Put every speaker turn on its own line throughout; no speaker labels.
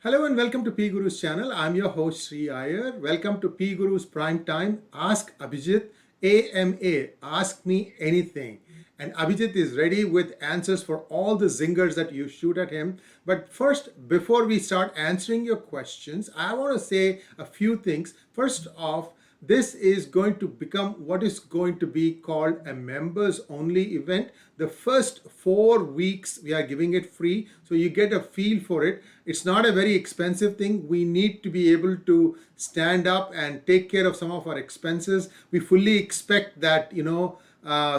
Hello and welcome to PGurus channel. I'm your host Sree Iyer. Welcome to PGurus Prime Time. Ask Abhijit, AMA. Ask me anything. And Abhijit is ready with answers for all the zingers that you shoot at him. But first, before we start answering your questions, I want to say a few things. First off, this is going to become what is going to be called a members only event. The first 4 weeks we are giving it free, so you get a feel for it. It's not a very expensive thing. We need to be able to stand up and take care of some of our expenses. We fully expect that,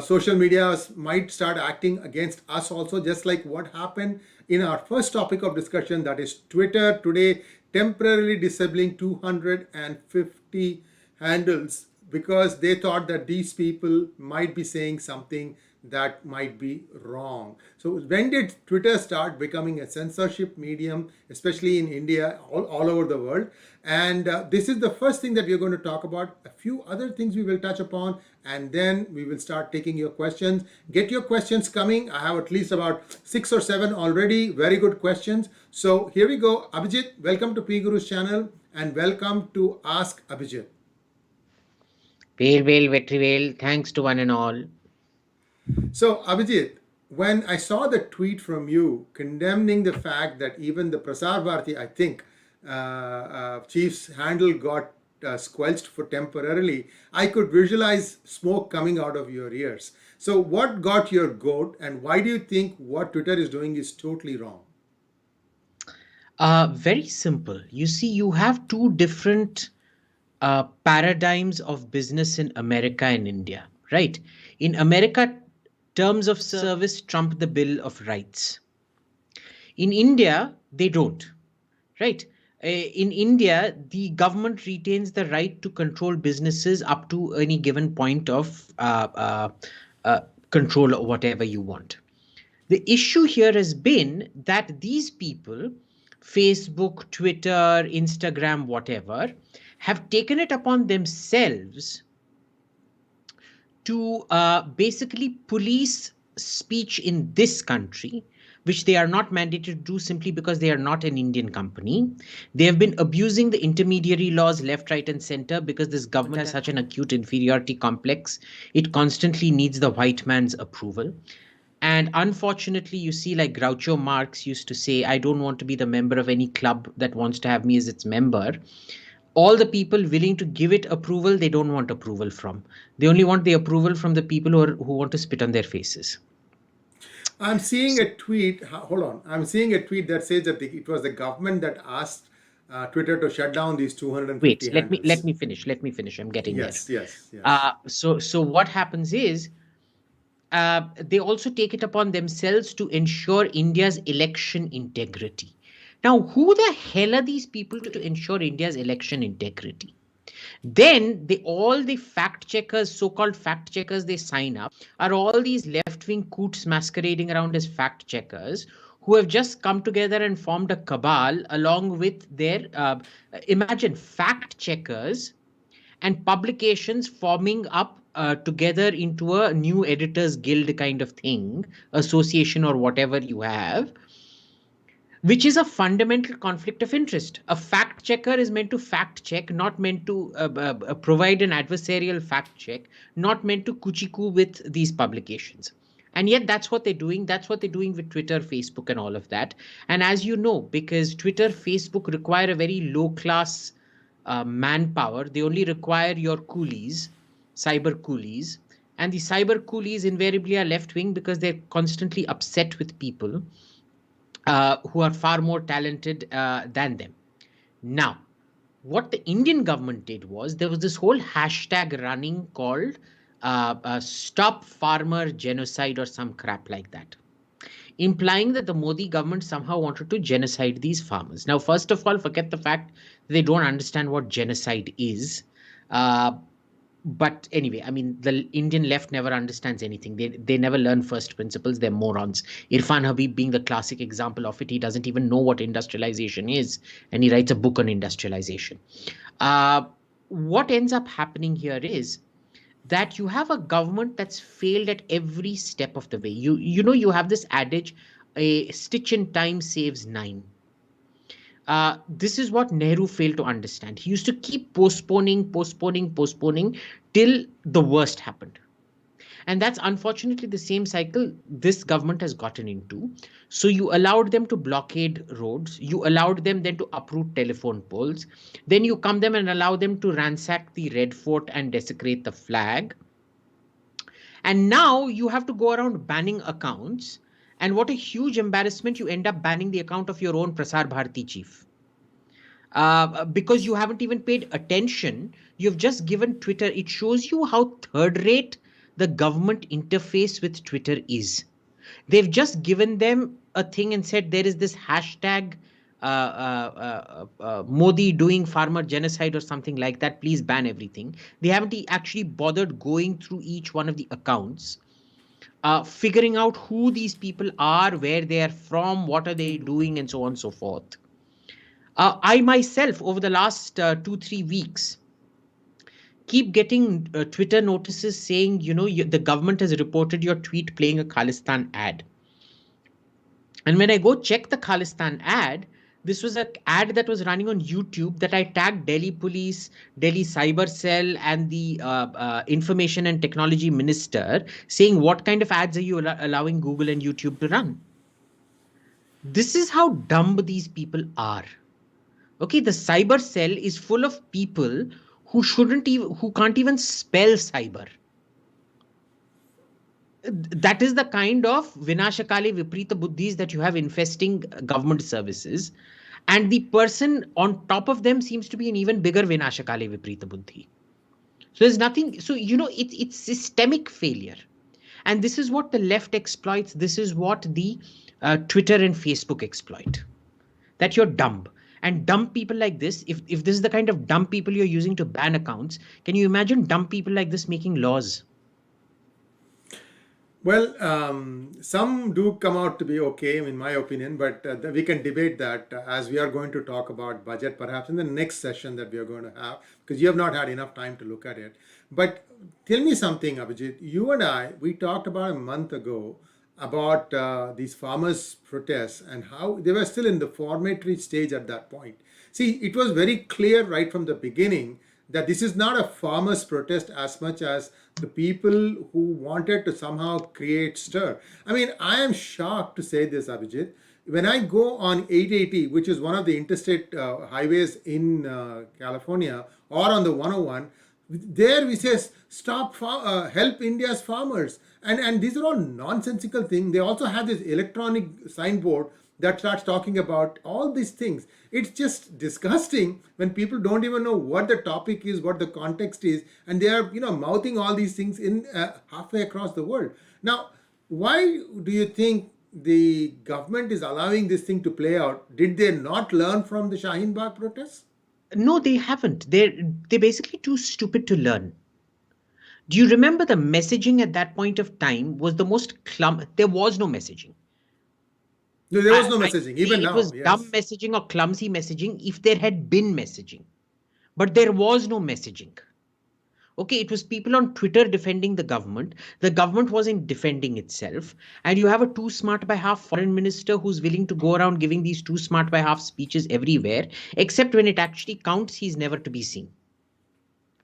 social media might start acting against us also, just like what happened in our first topic of discussion, that is Twitter today temporarily disabling 250 handles because they thought that these people might be saying something that might be wrong. So when did Twitter start becoming a censorship medium, especially in India, all over the world? And this is the first thing that we're going to talk about. A few other things we will touch upon, and then we will start taking your questions. Get your questions coming. I have at least about 6 or 7 already. Very good questions. So here we go. Abhijit, welcome to PGurus channel and welcome to Ask Abhijit.
Well, Vetrivel, thanks to one and all.
So, Abhijit, when I saw the tweet from you condemning the fact that even the Prasar Bharati, I think, chief's handle got squelched for temporarily, I could visualize smoke coming out of your ears. So, what got your goat, and why do you think what Twitter is doing is totally wrong?
Very simple. You see, you have two different paradigms of business in America and India, right? In America, terms of service trump the Bill of Rights. In India, they don't, right? In India, the government retains the right to control businesses up to any given point of control or whatever you want. The issue here has been that these people, Facebook, Twitter, Instagram, whatever, have taken it upon themselves to basically police speech in this country, which they are not mandated to do simply because they are not an Indian company. They have been abusing the intermediary laws left, right, and center because this government has such an acute inferiority complex. It constantly needs the white man's approval. And unfortunately, you see, like Groucho Marx used to say, I don't want to be the member of any club that wants to have me as its member. All the people willing to give it approval, they don't want approval from. They only want the approval from the people who want to spit on their faces.
I'm seeing a tweet. Hold on. I'm seeing a tweet that says that it was the government that asked Twitter to shut down these 250
Wait,
handles.
let me finish. I'm getting
Yes,
there.
yes.
So what happens is they also take it upon themselves to ensure India's election integrity. Now, who the hell are these people to ensure India's election integrity? Then all the fact checkers, so-called fact checkers, they sign up are all these left-wing coots masquerading around as fact checkers who have just come together and formed a cabal along with their, imagine fact checkers and publications forming up together into a new editors guild kind of thing, association or whatever you have, which is a fundamental conflict of interest. A fact checker is meant to fact check, not meant to provide an adversarial fact check, not meant to kuchiku with these publications. And yet that's what they're doing. That's what they're doing with Twitter, Facebook, and all of that. And as you know, because Twitter, Facebook require a very low class manpower, they only require your coolies, cyber coolies. And the cyber coolies invariably are left wing because they're constantly upset with people who are far more talented than them. Now, what the Indian government did was there was this whole hashtag running called Stop Farmer Genocide or some crap like that, implying that the Modi government somehow wanted to genocide these farmers. Now, first of all, forget the fact that they don't understand what genocide is. But anyway, I mean, the Indian left never understands anything. They never learn first principles. They're morons. Irfan Habib being the classic example of it. He doesn't even know what industrialization is, and he writes a book on industrialization. What ends up happening here is that you have a government that's failed at every step of the way. You have this adage, a stitch in time saves nine. This is what Nehru failed to understand. He used to keep postponing till the worst happened. And that's unfortunately the same cycle this government has gotten into. So you allowed them to blockade roads, you allowed them then to uproot telephone poles, then you come them and allow them to ransack the Red Fort and desecrate the flag. And now you have to go around banning accounts. And what a huge embarrassment, you end up banning the account of your own Prasar Bharati chief. Because you haven't even paid attention. You've just given Twitter. It shows you how third rate the government interface with Twitter is. They've just given them a thing and said there is this hashtag Modi doing farmer genocide or something like that. Please ban everything. They haven't actually bothered going through each one of the accounts, figuring out who these people are, where they are from, what are they doing, and so on and so forth. I myself, over the last 2-3 weeks, keep getting Twitter notices saying, the government has reported your tweet playing a Khalistan ad. And when I go check the Khalistan ad, this was an ad that was running on YouTube that I tagged Delhi Police, Delhi Cyber Cell, and the Information and Technology Minister, saying, what kind of ads are you allowing Google and YouTube to run? This is how dumb these people are. Okay, the cyber cell is full of people who can't even spell cyber. That is the kind of Vinashakale Viprita Buddhis that you have infesting government services. And the person on top of them seems to be an even bigger Vinashakale Viprita Buddhi. So there's nothing. So, it's systemic failure. And this is what the left exploits. This is what the Twitter and Facebook exploit. That you're dumb. And dumb people like this, if this is the kind of dumb people you're using to ban accounts, can you imagine dumb people like this making laws?
Well, some do come out to be okay, in my opinion, but we can debate that as we are going to talk about budget perhaps in the next session that we are going to have, because you have not had enough time to look at it. But tell me something, Abhijit. You and we talked about a month ago about these farmers' protests and how they were still in the formatory stage at that point. See, it was very clear right from the beginning that this is not a farmers' protest as much as the people who wanted to somehow create stir. I mean, I am shocked to say this, Abhijit. When I go on 880, which is one of the interstate highways in California, or on the 101, there we say stop help India's farmers, and these are all nonsensical things. They also have this electronic signboard that starts talking about all these things. It's just disgusting when people don't even know what the topic is, what the context is, and they are mouthing all these things in halfway across the world. Now, why do you think the government is allowing this thing to play out? Did they not learn from the Shaheen Bagh protests?
No, they haven't. They're basically too stupid to learn. Do you remember the messaging at that point of time was the most there was no messaging.
No, there was no messaging. Even now,
it was dumb messaging or clumsy messaging if there had been messaging. But there was no messaging. Okay, it was people on Twitter defending the government. The government wasn't defending itself. And you have a too smart by half foreign minister who's willing to go around giving these too smart by half speeches everywhere, except when it actually counts, he's never to be seen.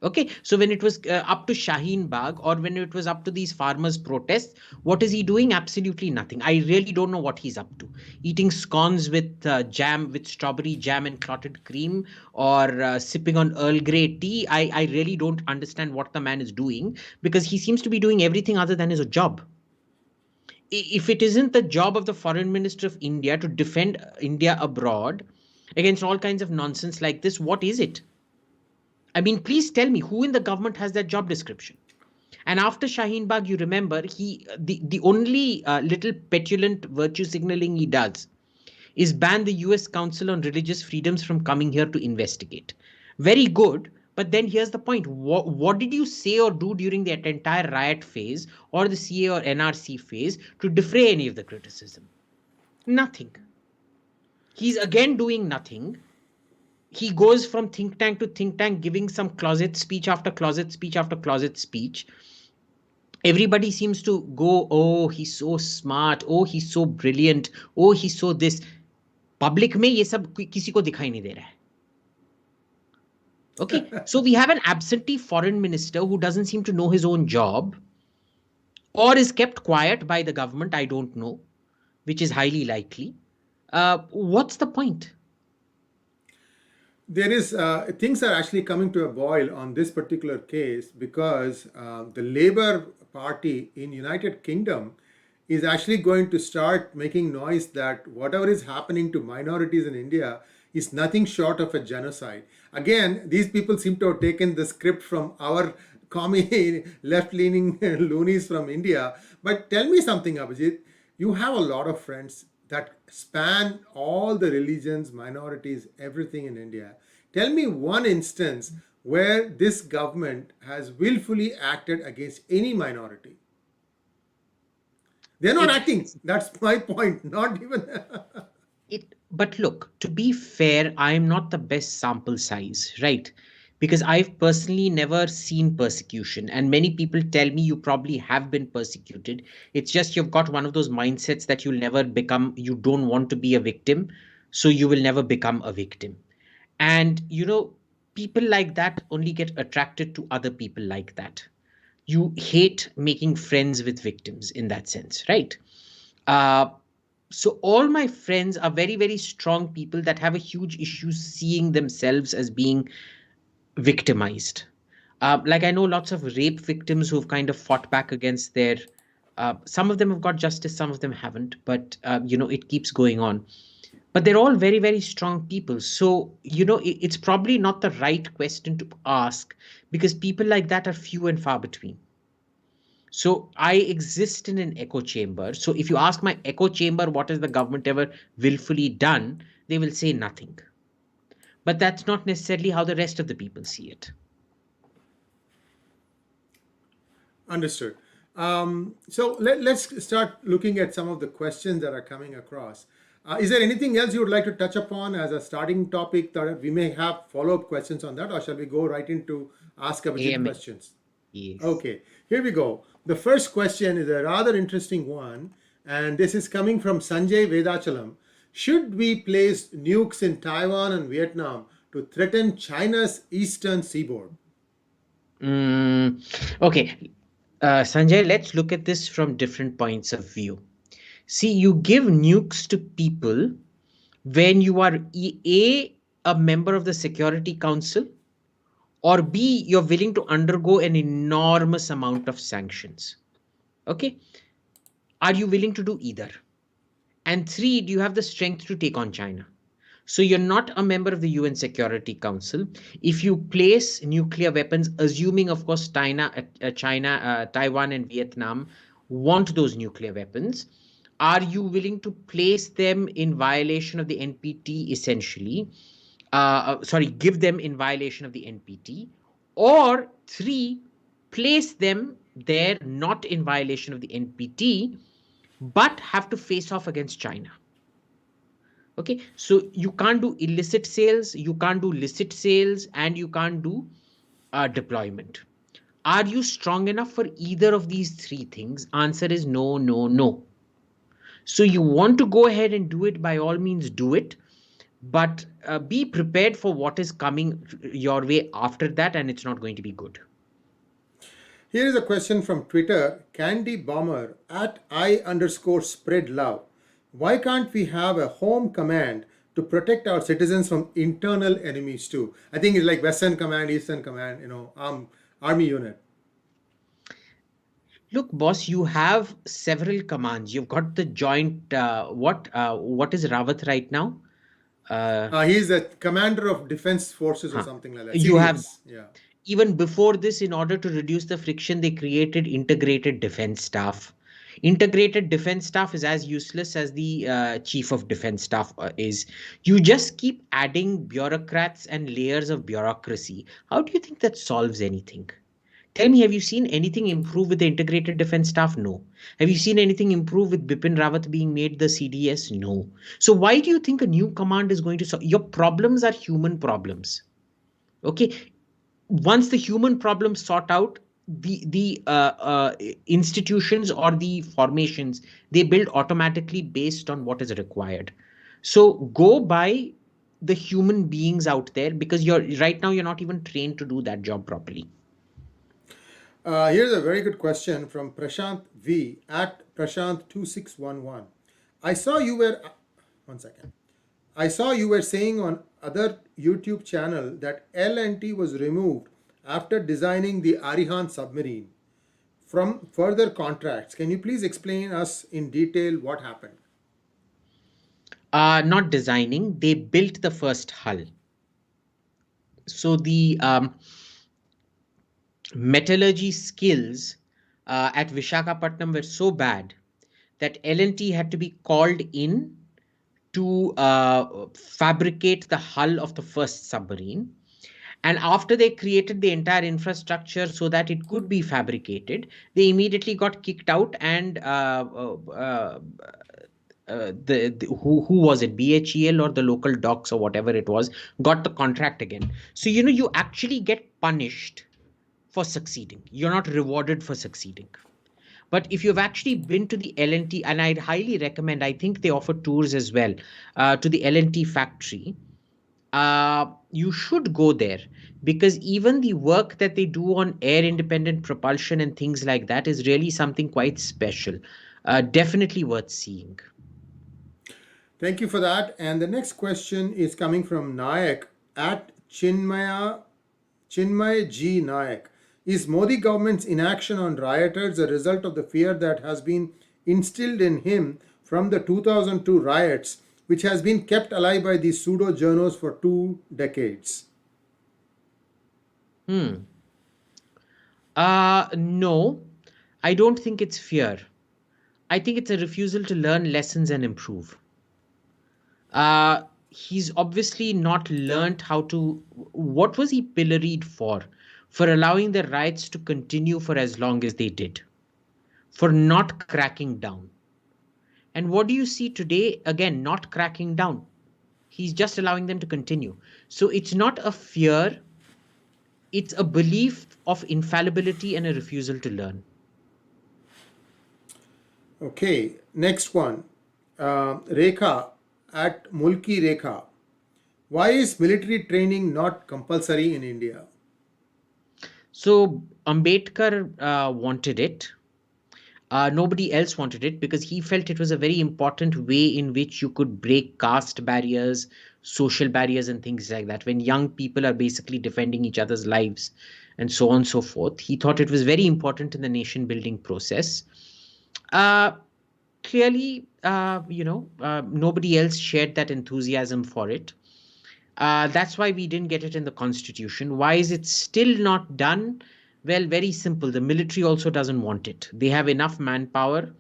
Okay, so when it was up to Shaheen Bagh or when it was up to these farmers' protests, what is he doing? Absolutely nothing. I really don't know what he's up to. Eating scones with jam, with strawberry jam and clotted cream, or sipping on Earl Grey tea. I really don't understand what the man is doing, because he seems to be doing everything other than his job. If it isn't the job of the foreign minister of India to defend India abroad against all kinds of nonsense like this, what is it? I mean, please tell me who in the government has that job description. And after Shaheen Bagh, you remember, the only little petulant virtue signaling he does is ban the US Council on Religious Freedoms from coming here to investigate. Very good. But then here's the point. What did you say or do during the entire riot phase or the CA or NRC phase to defray any of the criticism? Nothing. He's again doing nothing. He goes from think tank to think tank, giving some closet speech after closet speech after closet speech. Everybody seems to go, oh, he's so smart. Oh, he's so brilliant. Oh, he's so this. Public में ये सब किसी को दिखाई नहीं दे रहा है. Okay, so we have an absentee foreign minister who doesn't seem to know his own job, or is kept quiet by the government, I don't know, which is highly likely. What's the point?
There is things are actually coming to a boil on this particular case because the Labour Party in United Kingdom is actually going to start making noise that whatever is happening to minorities in India is nothing short of a genocide. Again, these people seem to have taken the script from our commie left-leaning loonies from India. But tell me something, Abhijit. You have a lot of friends that span all the religions, minorities, everything in India. Tell me one instance where this government has willfully acted against any minority. They're not acting. That's my point. Not even.
But look, to be fair, I'm not the best sample size, right? Because I've personally never seen persecution, and many people tell me you probably have been persecuted. It's just you've got one of those mindsets that you'll never become, you don't want to be a victim, so you will never become a victim. And people like that only get attracted to other people like that. You hate making friends with victims in that sense, right? uh, so all my friends are very, very strong people that have a huge issue seeing themselves as being victimized. Like I know lots of rape victims who've kind of fought back against their. Some of them have got justice, some of them haven't, but it keeps going on. But they're all very, very strong people. So it's probably not the right question to ask because people like that are few and far between. So I exist in an echo chamber. So if you ask my echo chamber, what has the government ever willfully done? They will say nothing. But that's not necessarily how the rest of the people see it.
Understood. So let's start looking at some of the questions that are coming across. Is there anything else you would like to touch upon as a starting topic that we may have follow-up questions on that, or shall we go right into Ask Abhijit
AMA.
questions?
Yes.
Okay, here we go. The first question is a rather interesting one, and this is coming from Sanjay Vedachalam. Should we place nukes in Taiwan and Vietnam to threaten China's eastern seaboard?
Okay. Sanjay, let's look at this from different points of view. See, you give nukes to people when you are a member of the Security Council, or B, you're willing to undergo an enormous amount of sanctions. Okay. Are you willing to do either? And 3, do you have the strength to take on China? So you're not a member of the UN Security Council. If you place nuclear weapons, assuming, of course, Taiwan and Vietnam want those nuclear weapons, are you willing to place them in violation of the NPT, essentially? Give them in violation of the NPT. Or 3, place them there not in violation of the NPT, but have to face off against China. Okay, so you can't do illicit sales, you can't do licit sales, and you can't do deployment. Are you strong enough for either of these 3 things? Answer is no, no, no. So you want to go ahead and do it, by all means do it, but be prepared for what is coming your way after that, and it's not going to be good.
Here is a question from Twitter, Candy Bomber at @I_spread love. Why can't we have a home command to protect our citizens from internal enemies too? I think it's like Western Command, Eastern Command, army unit.
Look, boss, you have several commands. You've got the joint. What is Rawat right now?
He's a commander of defense forces or something like that.
You have,
yeah.
even before this, in order to reduce the friction, they created integrated defense staff. Integrated defense staff is as useless as the chief of defense staff is. You just keep adding bureaucrats and layers of bureaucracy. How do you think that solves anything? Tell me, have you seen anything improve with the integrated defense staff? No. Have you seen anything improve with Bipin Rawat being made the CDS? No. So why do you think a new command is going to solve? Your problems are human problems. Okay. Once the human problems sort out, the institutions or the formations, they build automatically based on what is required. So go by the human beings out there, because you're not even trained to do that job properly.
Here's a very good question from Prashant V at Prashant2611. I saw you were, one second. I saw you were saying on other YouTube channel that L&T was removed after designing the Arihant submarine from further contracts. Can you please explain us in detail what happened?
Not designing, they built the first hull. So the metallurgy skills at Vishakhapatnam were so bad that L&T had to be called in to fabricate the hull of the first submarine. And after they created the entire infrastructure so that it could be fabricated, they immediately got kicked out, and who was it, BHEL or the local docks or whatever it was, got the contract again. So you actually get punished for succeeding, you're not rewarded for succeeding. But if you've actually been to the L&T, and I'd highly recommend, I think they offer tours as well to the L&T factory, you should go there, because even the work that they do on air independent propulsion and things like that is really something quite special. Definitely worth seeing.
Thank you for that. And the next question is coming from Nayak at Chinmay G. Nayak. Is Modi government's inaction on rioters a result of the fear that has been instilled in him from the 2002 riots, which has been kept alive by these pseudo journos for 2 decades?
No, I don't think it's fear. I think it's a refusal to learn lessons and improve. He's obviously not learned how to. What was he pilloried for? For allowing the riots to continue for as long as they did, for not cracking down. And what do you see today? Again, not cracking down. He's just allowing them to continue. So it's not a fear, it's a belief of infallibility and a refusal to learn.
Okay, next one. Rekha at Mulki Rekha. Why is military training not compulsory in India?
So Ambedkar wanted it. Nobody else wanted it, because he felt it was a very important way in which you could break caste barriers, social barriers, and things like that. When young people are basically defending each other's lives and so on and so forth, he thought it was very important in the nation building process. Uh, Clearly, nobody else shared that enthusiasm for it. That's why we didn't get it in the constitution. Why is it still not done? Well, very simple. The military also doesn't want it. They have enough manpower.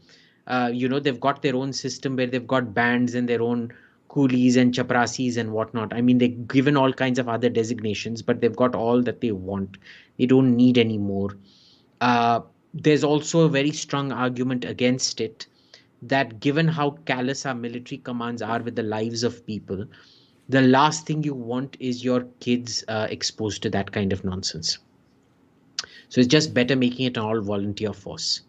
They've got their own system where they've got bands and their own coolies and chaprasis and whatnot. I mean, they're given all kinds of other designations, but they've got all that they want. They don't need any more. There's also a very strong argument against it, that given how callous our military commands are with the lives of people, the last thing you want is your kids exposed to that kind of nonsense. So it's just better making it an all volunteer force.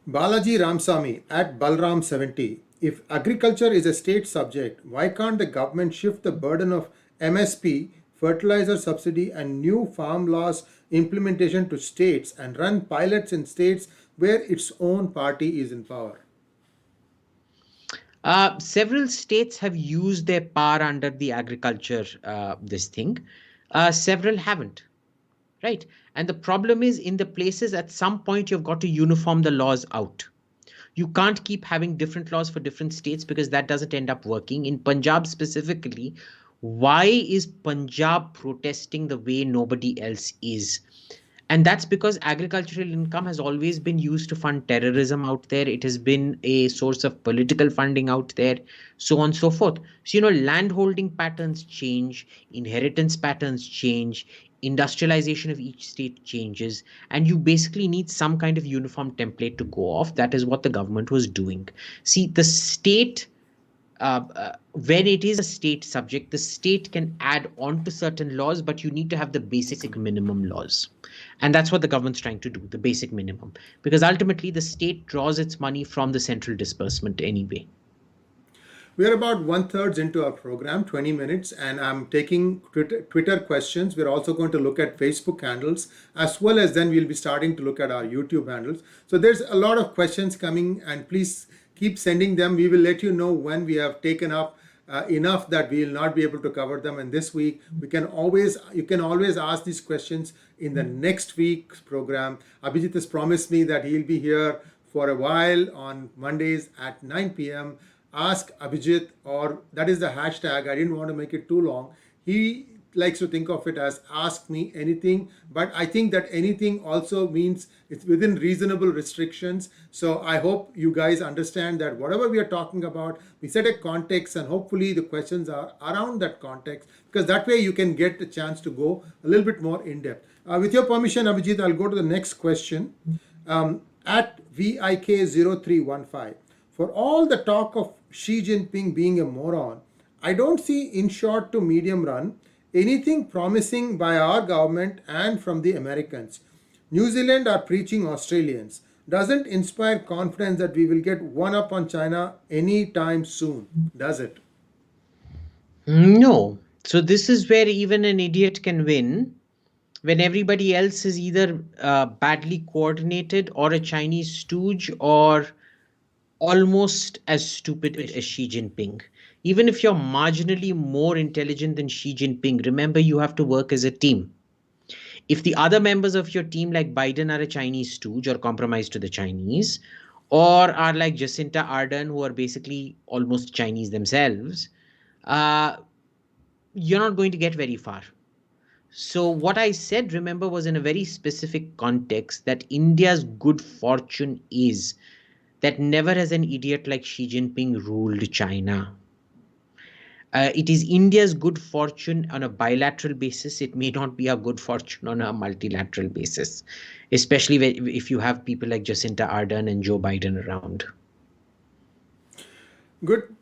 Balaji Ramsamy at Balram70. If agriculture is a state subject, why can't the government shift the burden of MSP, fertilizer subsidy, and new farm laws implementation to states and run pilots in states where its own party is in power?
Several states have used their power under the agriculture, this thing. Several haven't. Right. And the problem is, in the places, at some point, you've got to uniform the laws out. You can't keep having different laws for different states, because that doesn't end up working. In Punjab specifically, why is Punjab protesting the way nobody else is? And that's because agricultural income has always been used to fund terrorism out there. It has been a source of political funding out there, so on and so forth. So, land holding patterns change, inheritance patterns change, industrialization of each state changes, and you basically need some kind of uniform template to go off. That is what the government was doing. See, the state, when it is a state subject, the state can add on to certain laws, but you need to have the basic minimum laws. And that's what the government's trying to do, the basic minimum, because ultimately the state draws its money from the central disbursement anyway.
We're about one third into our program, 20 minutes, and I'm taking Twitter questions. We're also going to look at Facebook handles, as well as then we'll be starting to look at our YouTube handles. So there's a lot of questions coming, and please keep sending them. We will let you know when we have taken up enough that we will not be able to cover them. And this week, you can always ask these questions in the next week's program. Abhijit has promised me that he'll be here for a while on Mondays at 9 p.m. Ask Abhijit, or that is the hashtag. I didn't want to make it too long. He likes to think of it as ask me anything, but I think that anything also means it's within reasonable restrictions. So I hope you guys understand that whatever we are talking about, we set a context, and hopefully the questions are around that context, because that way you can get a chance to go a little bit more in depth. With your permission, Abhijit, I'll go to the next question. At VIK0315. For all the talk of Xi Jinping being a moron, I don't see in short to medium run anything promising by our government and from the Americans. New Zealand are preaching Australians. Doesn't inspire confidence that we will get one up on China anytime soon, does it?
No. So this is where even an idiot can win, when everybody else is either badly coordinated or a Chinese stooge or almost as stupid as Xi Jinping. Even if you're marginally more intelligent than Xi Jinping, remember you have to work as a team. If the other members of your team, like Biden, are a Chinese stooge or compromised to the Chinese, or are like Jacinta Ardern, who are basically almost Chinese themselves, you're not going to get very far. So what I said, remember, was in a very specific context, that India's good fortune is that never has an idiot like Xi Jinping ruled China. It is India's good fortune on a bilateral basis. It may not be a good fortune on a multilateral basis, especially if you have people like Jacinta Ardern and Joe Biden around.
Good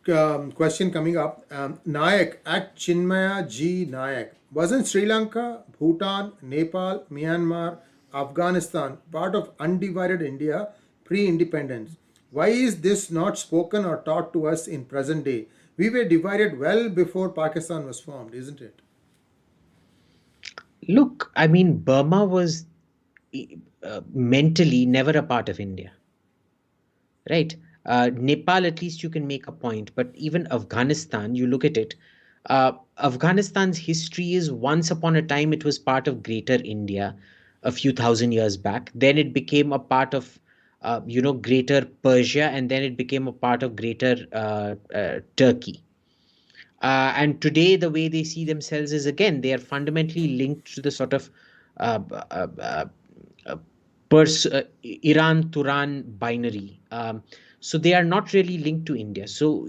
question coming up. Nayak at Chinmaya G. Nayak. Wasn't Sri Lanka, Bhutan, Nepal, Myanmar, Afghanistan part of undivided India pre-independence? Why is this not spoken or taught to us in present day? We were divided well before Pakistan was formed, isn't it?
Look, I mean, Burma was mentally never a part of India, right? Nepal, at least you can make a point, but even Afghanistan, you look at it, Afghanistan's history is once upon a time it was part of Greater India a few thousand years back. Then it became a part of, Greater Persia, and then it became a part of Greater Turkey. And today, the way they see themselves is, again, they are fundamentally linked to the sort of Iran-Turan binary. So they are not really linked to India. So,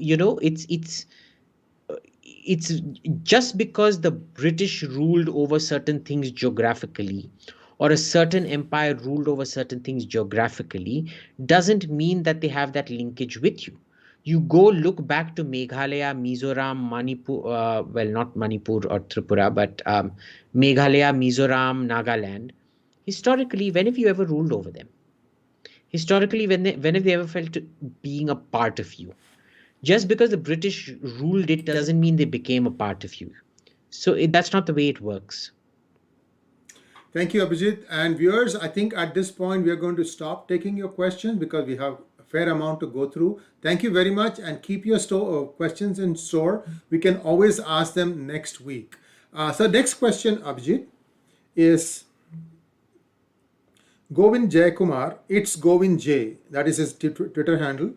it's just because the British ruled over certain things geographically, or a certain empire ruled over certain things geographically, doesn't mean that they have that linkage with you. You go look back to Meghalaya, Mizoram, Manipur, well, not Manipur or Tripura, but Meghalaya, Mizoram, Nagaland. Historically, when have you ever ruled over them? Historically, when have they ever felt being a part of you? Just because the British ruled it doesn't mean they became a part of you. So that's not the way it works.
Thank you, Abhijit. And viewers, I think at this point we are going to stop taking your questions because we have a fair amount to go through. Thank you very much, and keep your questions in store. We can always ask them next week. So next question, Abhijit, is Govind Jayakumar. It's Govind J. That is his Twitter handle.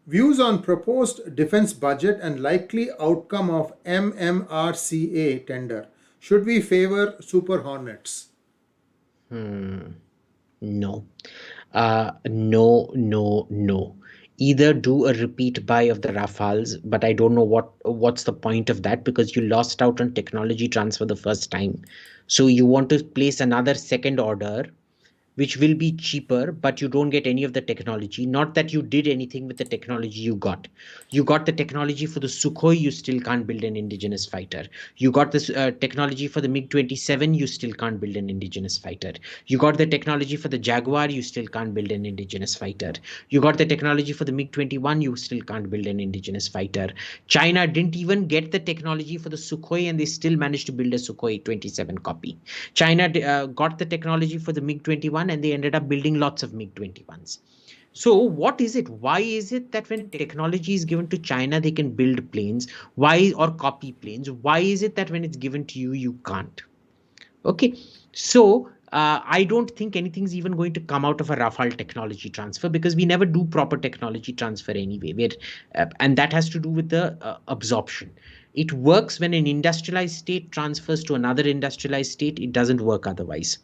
Views on proposed defense budget and likely outcome of MMRCA tender. Should we favor Super Hornets?
No. No. Either do a repeat buy of the Rafales, but I don't know what's the point of that, because you lost out on technology transfer the first time. So you want to place another second order, which will be cheaper, but you don't get any of the technology. Not that you did anything with the technology you got. You got the technology for the Sukhoi, you still can't build an indigenous fighter. You got this technology for the MiG-27, you still can't build an indigenous fighter. You got the technology for the Jaguar, you still can't build an indigenous fighter. You got the technology for the MiG-21, you still can't build an indigenous fighter. China didn't even get the technology for the Sukhoi, and they still managed to build a Sukhoi 27 copy. China got the technology for the MiG-21, and they ended up building lots of MiG-21s. So what is it? Why is it that when technology is given to China, they can build planes? Why, or copy planes? Why is it that when it's given to you, you can't? Okay, so I don't think anything's even going to come out of a Rafale technology transfer, because we never do proper technology transfer anyway. And that has to do with the absorption. It works when an industrialized state transfers to another industrialized state. It doesn't work otherwise.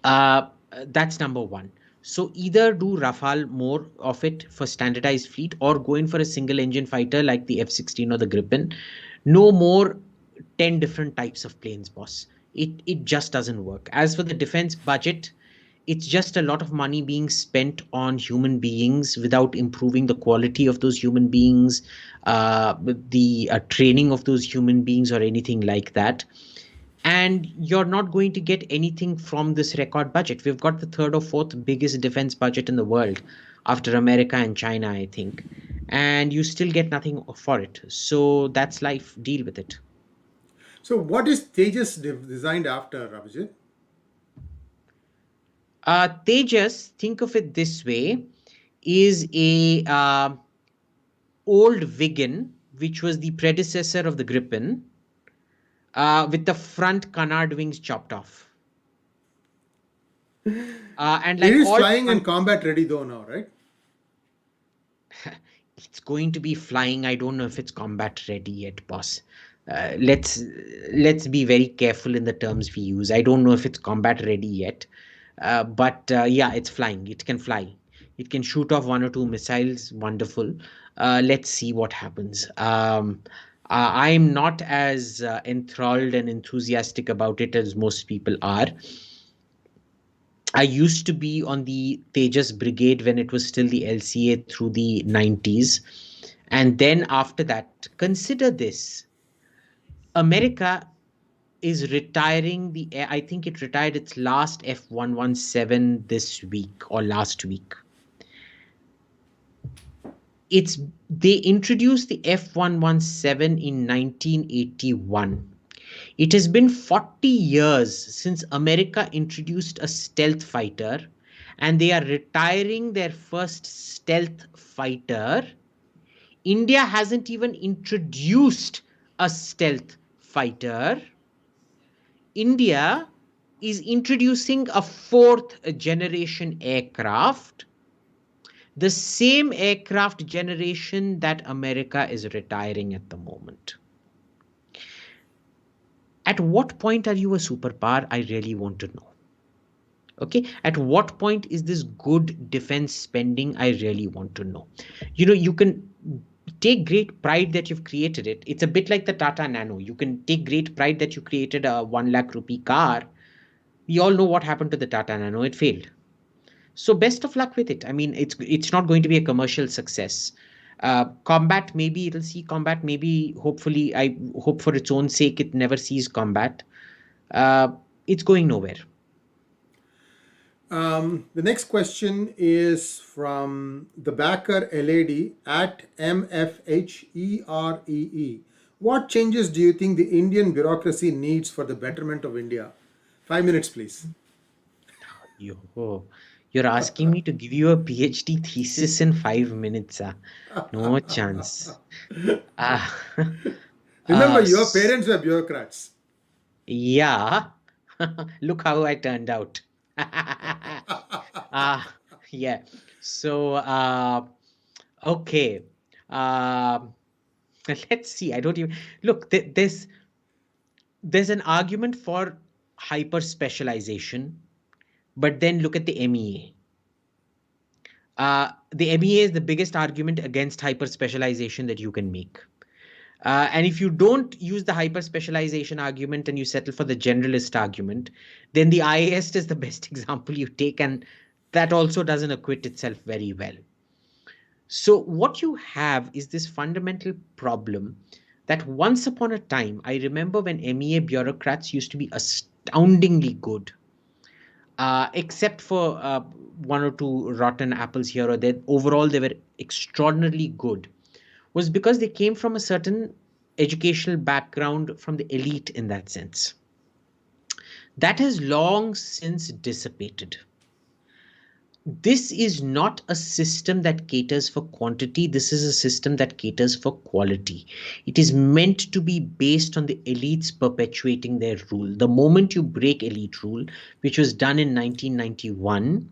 That's number one. So either do Rafale more of it for standardized fleet, or go in for a single engine fighter like the F-16 or the Gripen. No more 10 different types of planes, boss. It just doesn't work. As for the defense budget, it's just a lot of money being spent on human beings without improving the quality of those human beings, the training of those human beings, or anything like that. And you're not going to get anything from this record budget. We've got the third or fourth biggest defense budget in the world after America and China, I think. And you still get nothing for it. So that's life. Deal with it.
So what is Tejas designed after, Abhijit?
Tejas, think of it this way, is a old Vigan, which was the predecessor of the Gripen, with the front canard wings chopped off. And like
it is
all
flying and combat ready though now, right?
It's going to be flying. I don't know if it's combat ready yet, boss. Let's be very careful in the terms we use. I don't know if it's combat ready yet, but yeah, it's flying. It can fly. It can shoot off one or two missiles. Wonderful. Let's see what happens. I'm not as enthralled and enthusiastic about it as most people are. I used to be on the Tejas Brigade when it was still the LCA through the 90s. And then after that, consider this. America is retiring I think it retired its last F-117 this week or last week. They introduced the F-117 in 1981. It has been 40 years since America introduced a stealth fighter, and they are retiring their first stealth fighter. India hasn't even introduced a stealth fighter. India is introducing a fourth generation aircraft, the same aircraft generation that America is retiring at the moment. At what point are you a superpower? I really want to know. Okay, at what point is this good defense spending? I really want to know. You can take great pride that you've created it. It's a bit like the Tata Nano. You can take great pride that you created a 1 lakh rupee car. We all know what happened to the Tata Nano. It failed. So best of luck with it. I mean, it's not going to be a commercial success. Combat, maybe it'll see combat. Maybe, hopefully, I hope for its own sake, it never sees combat. It's going nowhere.
The next question is from the backer LAD at MFHEREE. What changes do you think the Indian bureaucracy needs for the betterment of India? 5 minutes, please.
You're asking me to give you a PhD thesis in 5 minutes. No chance.
Remember, your parents were bureaucrats.
Yeah. Look how I turned out. Yeah. So, okay. Let's see. I don't even look. There's an argument for hyper specialization, but then look at the MEA. The MEA is the biggest argument against hyper specialization that you can make. And if you don't use the hyper specialization argument and you settle for the generalist argument, then the IAS is the best example you take, and that also doesn't acquit itself very well. So, what you have is this fundamental problem that once upon a time, I remember when MEA bureaucrats used to be astoundingly good, except for one or two rotten apples here or there. Overall, they were extraordinarily good, was because they came from a certain educational background from the elite in that sense. That has long since dissipated. This is not a system that caters for quantity. This is a system that caters for quality. It is meant to be based on the elites perpetuating their rule. The moment you break elite rule, which was done in 1991,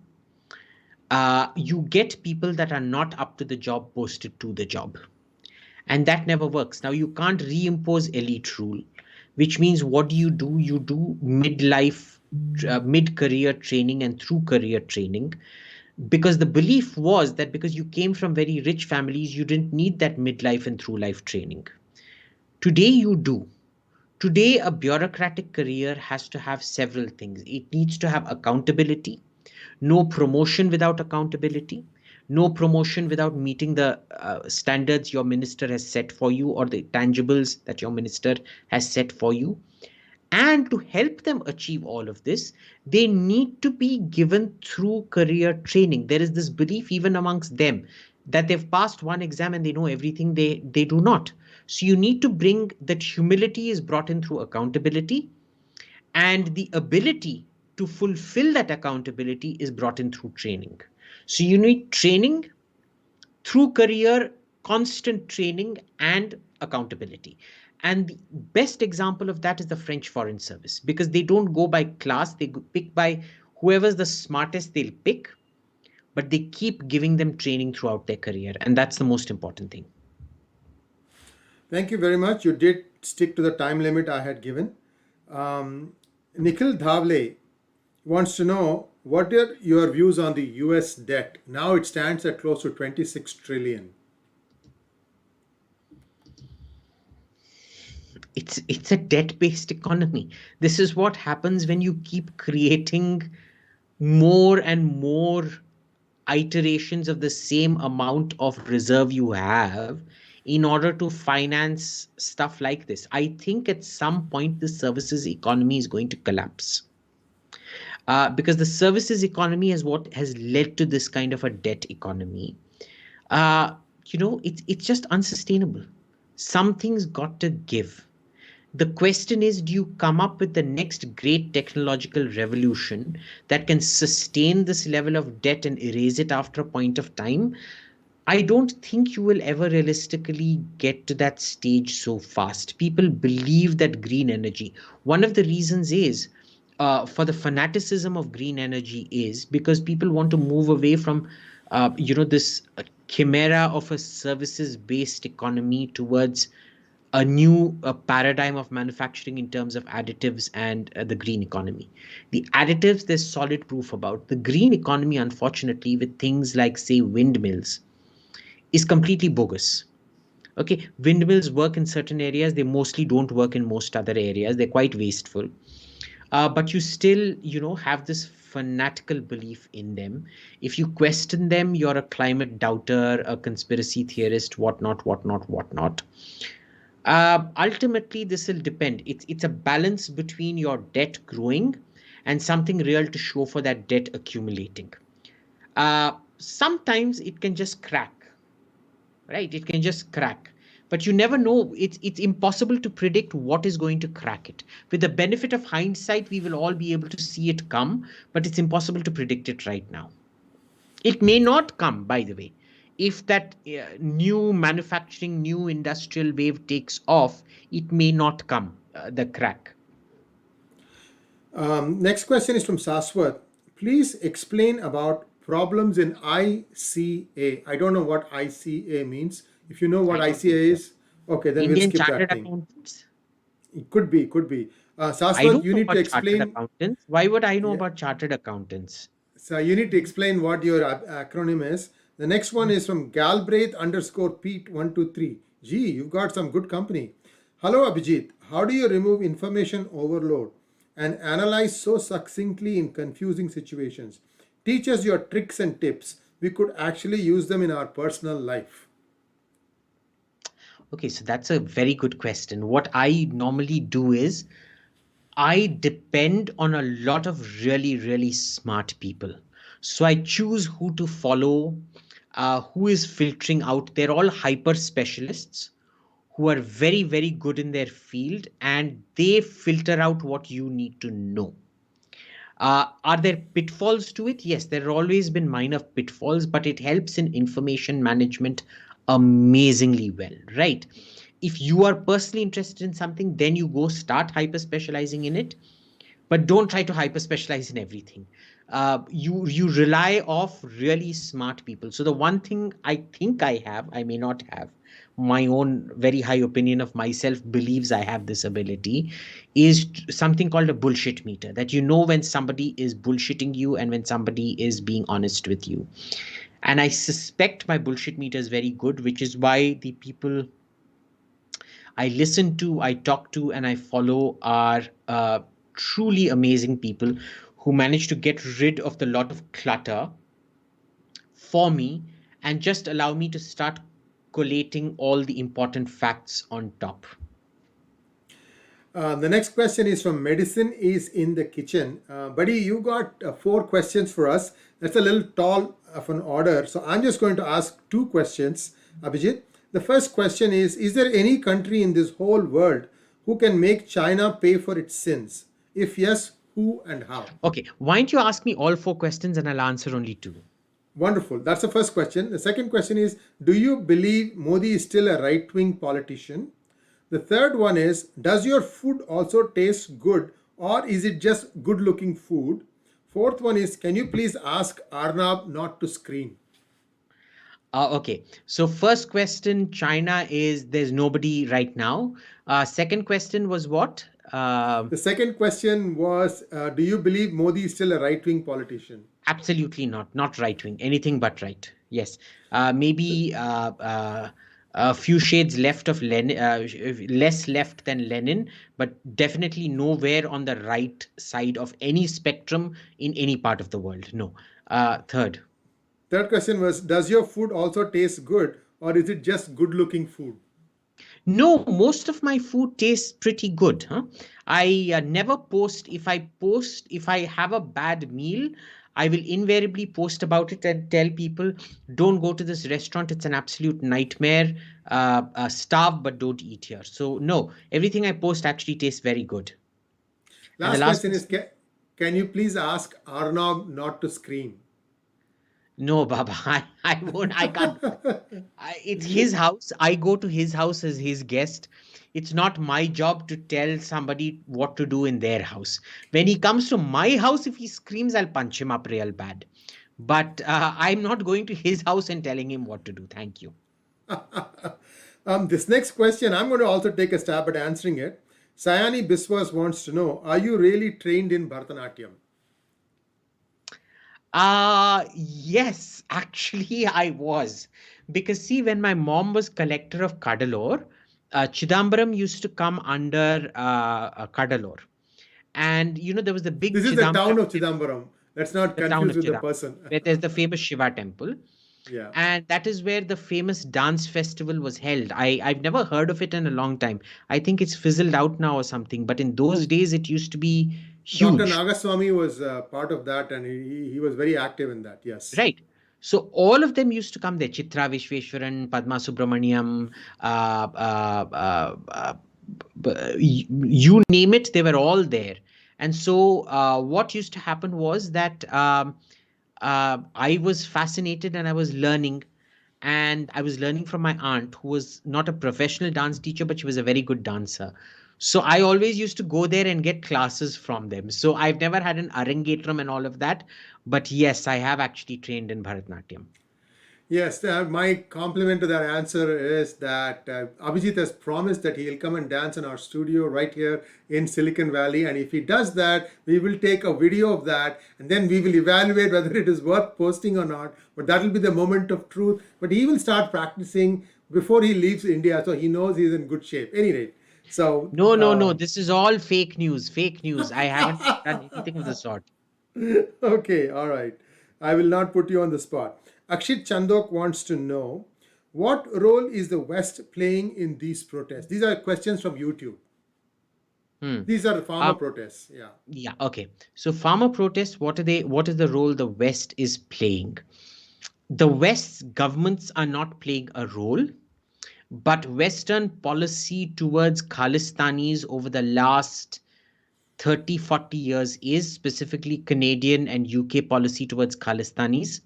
you get people that are not up to the job posted to the job. And that never works. Now, you can't reimpose elite rule, which means what do? You do midlife, mid-career training and through career training, because the belief was that because you came from very rich families, you didn't need that midlife and through life training. Today, you do. Today, a bureaucratic career has to have several things. It needs to have accountability, no promotion without accountability, no promotion without meeting the standards your minister has set for you or the tangibles that your minister has set for you. And to help them achieve all of this, they need to be given through career training. There is this belief even amongst them that they've passed one exam and they know everything. They do not. So you need to bring that humility is brought in through accountability, and the ability to fulfill that accountability is brought in through training. So you need training through career, constant training, and accountability. And the best example of that is the French Foreign Service, because they don't go by class, they pick by whoever's the smartest, they'll pick, but they keep giving them training throughout their career. And that's the most important thing.
Thank you very much. You did stick to the time limit I had given. Nikhil Dhavle wants to know, what are your views on the US debt? Now it stands at close to 26 trillion.
It's a debt-based economy. This is what happens when you keep creating more and more iterations of the same amount of reserve you have in order to finance stuff like this. I think at some point the services economy is going to collapse. Because the services economy is what has led to this kind of a debt economy. It's just unsustainable. Something's got to give. The question is, do you come up with the next great technological revolution that can sustain this level of debt and erase it after a point of time? I don't think you will ever realistically get to that stage so fast. People believe that green energy, one of the reasons is for the fanaticism of green energy is because people want to move away from, this chimera of a services-based economy towards a new paradigm of manufacturing in terms of additives and the green economy. The additives, there's solid proof about. The green economy, unfortunately, with things like, say, windmills, is completely bogus. Okay, windmills work in certain areas. They mostly don't work in most other areas. They're quite wasteful. But you still, have this fanatical belief in them. If you question them, you're a climate doubter, a conspiracy theorist, whatnot. Ultimately, this will depend. It's a balance between your debt growing and something real to show for that debt accumulating. Sometimes it can just crack, right? It can just crack. But you never know. It's impossible to predict what is going to crack it. With the benefit of hindsight, we will all be able to see it come, but it's impossible to predict it right now. It may not come, by the way. If that new manufacturing, new industrial wave takes off, it may not come, the crack.
Next question is from Saswat. Please explain about problems in ICA. I don't know what ICA means. If you know what ICA is, okay, then
Indian
we'll skip
Chartered
that thing.
Accountants?
It could be.
I
Saswat,
don't
you
know
need to
about chartered
explain.
accountants. Why would I know
Yeah.
about chartered accountants?
So you need to explain what your acronym is. The next one is from Galbraith _Pete123. Gee, you've got some good company. Hello, Abhijit. How do you remove information overload and analyze so succinctly in confusing situations? Teach us your tricks and tips. We could actually use them in our personal life.
Okay, so that's a very good question. What I normally do is I depend on a lot of really, really smart people. So I choose who to follow, who is filtering out. They're all hyper specialists who are very, very good in their field, and they filter out what you need to know. Are there pitfalls to it? Yes, there have always been minor pitfalls, but it helps in information management amazingly well, right? If you are personally interested in something, then you go start hyper specializing in it, but don't try to hyper specialize in everything. You rely off really smart people. So the one thing I think I have, I may not have, my own very high opinion of myself believes I have this ability, is something called a bullshit meter, that you know when somebody is bullshitting you and when somebody is being honest with you. And I suspect my bullshit meter is very good, which is why the people I listen to, I talk to, and I follow are truly amazing people who manage to get rid of the lot of clutter for me and just allow me to start collating all the important facts on top.
The next question is from Medicine is in the Kitchen. Buddy, you got four questions for us. That's a little tall of an order. So I'm just going to ask two questions, Abhijit. The first question is there any country in this whole world who can make China pay for its sins? If yes, who and how?
Okay, why don't you ask me all four questions and I'll answer only two?
Wonderful. That's the first question. The second question is, do you believe Modi is still a right-wing politician? The third one is, does your food also taste good or is it just good-looking food? Fourth one is, can you please ask Arnab not to scream?
Okay, so first question, China is there's nobody right now. Second question was what?
The second question was, do you believe Modi is still a right-wing politician?
Absolutely not. Not right wing. Anything but right. Yes. Maybe a few shades left of Lenin, less left than Lenin, but definitely nowhere on the right side of any spectrum in any part of the world. No. Third.
Third question was, does your food also taste good or is it just good-looking food?
No, most of my food tastes pretty good. Huh? I never post. If I have a bad meal, I will invariably post about it and tell people, don't go to this restaurant. It's an absolute nightmare. Starve, but don't eat here. So, no, everything I post actually tastes very good. And the
Last
last
question is,
question.
can you please ask Arnab not to scream?
No, Baba, I won't. I can't. It's his house. I go to his house as his guest. It's not my job to tell somebody what to do in their house. When he comes to my house, if he screams, I'll punch him up real bad. But I'm not going to his house and telling him what to do. Thank you.
This next question, I'm going to also take a stab at answering it. Sayani Biswas wants to know, are you really trained in Bharatanatyam?
Yes, actually, I was. Because, see, when my mom was collector of Cuddalore, Chidambaram used to come under Cuddalore. And, there was the big
This is the
Chidambaram,
town of Chidambaram. Let's not
the town
confuse
of
with the
Chidambaram,
person.
where there's the famous Shiva temple.
Yeah.
And that is where the famous dance festival was held. I've never heard of it in a long time. I think it's fizzled out now or something. But in those days, it used to be
Dr.
huge.
Nagaswamy was part of that and he was very active in that. Yes.
Right. So all of them used to come there. Chitra Vishweshwaran, Padma Subramaniam, you name it, they were all there. And so what used to happen was that I was fascinated and I was learning. And I was learning from my aunt, who was not a professional dance teacher, but she was a very good dancer. So I always used to go there and get classes from them. So I've never had an Arangetram and all of that. But yes, I have actually trained in Bharatanatyam.
Yes, my compliment to that answer is that Abhijit has promised that he'll come and dance in our studio right here in Silicon Valley. And if he does that, we will take a video of that and then we will evaluate whether it is worth posting or not. But that will be the moment of truth. But he will start practicing before he leaves India, so he knows he's in good shape. Anyway, so
No, no, no. This is all fake news. Fake news. I haven't done anything of the sort.
okay, all right. I will not put you on the spot. Akshit Chandok wants to know what role is the West playing in these protests? These are questions from YouTube.
Hmm.
These are farmer
Um,
protests. Yeah.
yeah, okay. So farmer protests, what are they? What is the role the West is playing? The West's governments are not playing a role, but Western policy towards Khalistanis over the last 30, 40 years is specifically Canadian and UK policy towards Khalistanis,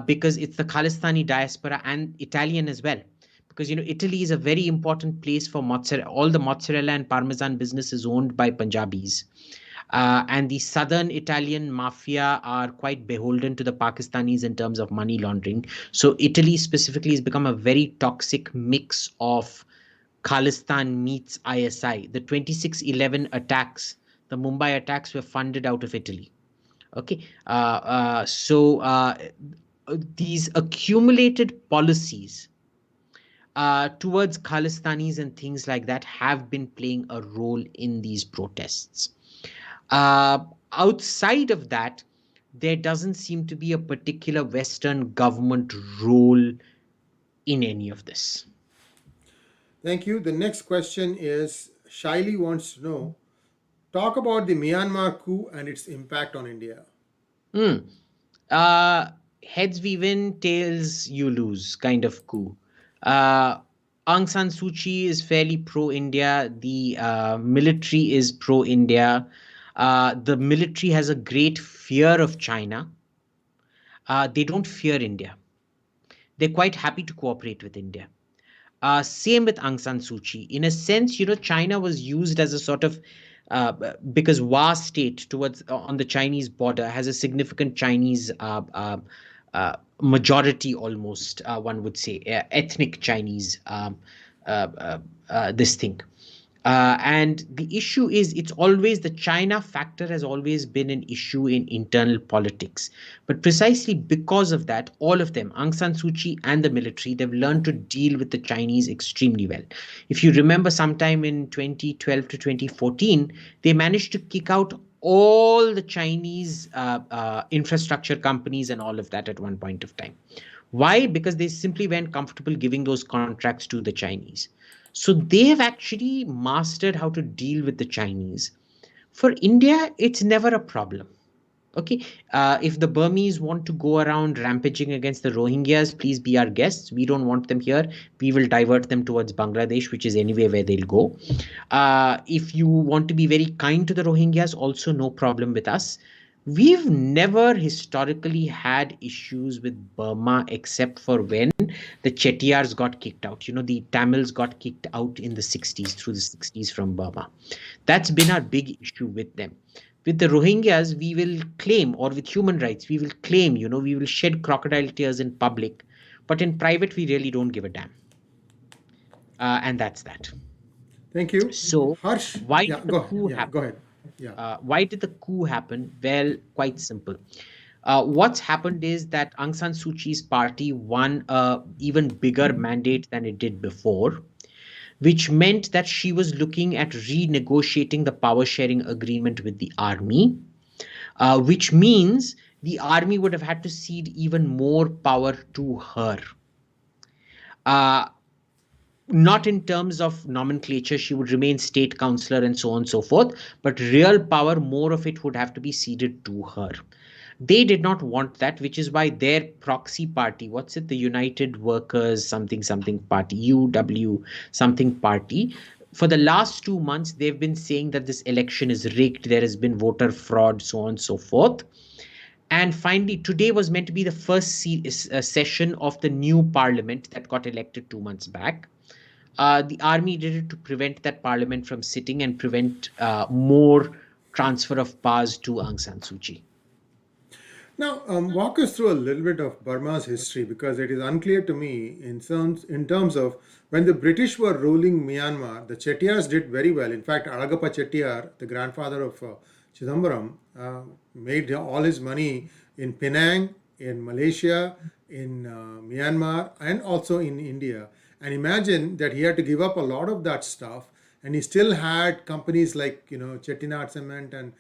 because it's the Khalistani diaspora and Italian as well. Because Italy is a very important place for mozzarella. All the mozzarella and parmesan business is owned by Punjabis. And the southern Italian mafia are quite beholden to the Pakistanis in terms of money laundering. So Italy specifically has become a very toxic mix of Khalistan meets ISI. The 26/11 attacks, the Mumbai attacks, were funded out of Italy. Okay, so these accumulated policies towards Khalistanis and things like that have been playing a role in these protests. Uh, Outside of that, there doesn't seem to be a particular Western government role in any of this.
Thank you. The next question is Shaili wants to know talk about the Myanmar coup and its impact on India.
Hmm. Uh, Heads we win, tails you lose, kind of coup. Uh, Aung San Suu Kyi is fairly pro-India. The military is pro-India. The military has a great fear of China. They don't fear India. They're quite happy to cooperate with India. Same with Aung San Suu Kyi. In a sense, China was used as a sort of because Wa state towards on the Chinese border has a significant Chinese majority, almost one would say ethnic Chinese. This thing. And the issue is, it's always the China factor has always been an issue in internal politics. But precisely because of that, all of them, Aung San Suu Kyi and the military, they've learned to deal with the Chinese extremely well. If you remember, sometime in 2012 to 2014, they managed to kick out all the Chinese infrastructure companies and all of that at one point of time. Why? Because they simply weren't comfortable giving those contracts to the Chinese. So they have actually mastered how to deal with the Chinese. For India, it's never a problem. Okay, if the Burmese want to go around rampaging against the Rohingyas, please be our guests. We don't want them here. We will divert them towards Bangladesh, which is anyway where they'll go. If you want to be very kind to the Rohingyas, also no problem with us. We've never historically had issues with Burma except for when the Chettiars got kicked out. The Tamils got kicked out in the 60s, through the 60s from Burma. That's been our big issue with them. With the Rohingyas, we will claim, or with human rights, we will claim, we will shed crocodile tears in public, but in private, we really don't give a damn. And that's that.
Thank you.
So,
Harsh,
why
yeah,
did the
go,
coup
yeah, go
happen?
ahead. Yeah.
Why did the coup happen? Well, quite simple. What's happened is that Aung San Suu Kyi's party won a even bigger mandate than it did before, which meant that she was looking at renegotiating the power sharing agreement with the army, which means the army would have had to cede even more power to her. Uh, Not in terms of nomenclature, she would remain state councillor and so on and so forth, but real power, more of it would have to be ceded to her. They did not want that, which is why their proxy party, what's it, the United Workers something something party, UW something party, for the last 2 months, they've been saying that this election is rigged, there has been voter fraud, so on and so forth. And finally, today was meant to be the first session of the new parliament that got elected 2 months back. The army did it to prevent that parliament from sitting and prevent more transfer of powers to Aung San Suu Kyi.
Now, walk us through a little bit of Burma's history because it is unclear to me in terms of when the British were ruling Myanmar, the Chettiars did very well. In fact, Alagappa Chettiar, the grandfather of Chidambaram, made all his money in Penang in Malaysia, in Myanmar, and also in India. And imagine that he had to give up a lot of that stuff, and he still had companies like Chettinad Cement, and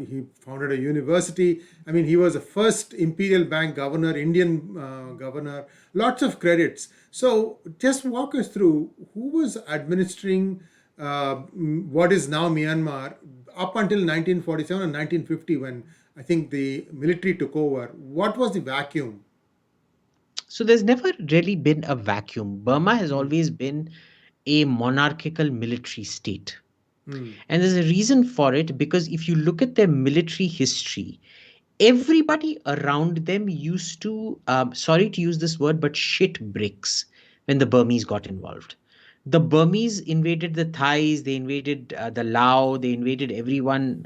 he founded a university. I mean, he was the first Imperial Bank governor, Indian governor, lots of credits. So just walk us through who was administering what is now Myanmar up until 1947 and 1950, when I think the military took over. What was the vacuum?
So there's never really been a vacuum. Burma has
Mm,
always been a monarchical military state.
mm,
And there's a reason for it, because if you look at their military history, everybody around them used to, sorry to use this word, but shit bricks when the Burmese got involved. The Burmese invaded the Thais, they invaded the Lao, they invaded everyone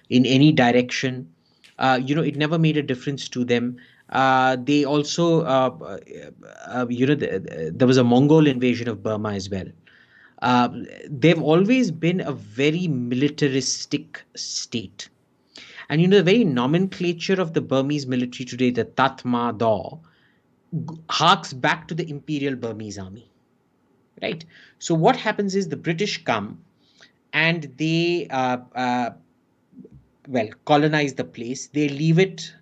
in any direction. It never made a difference to them. They also, there was a Mongol invasion of Burma as well. Uh, they've always been a very militaristic state. And the very nomenclature of the Burmese military today, the Tatma Daw, harks back to the Imperial Burmese Army, right? So what happens is the British come and they colonize the place. They leave it.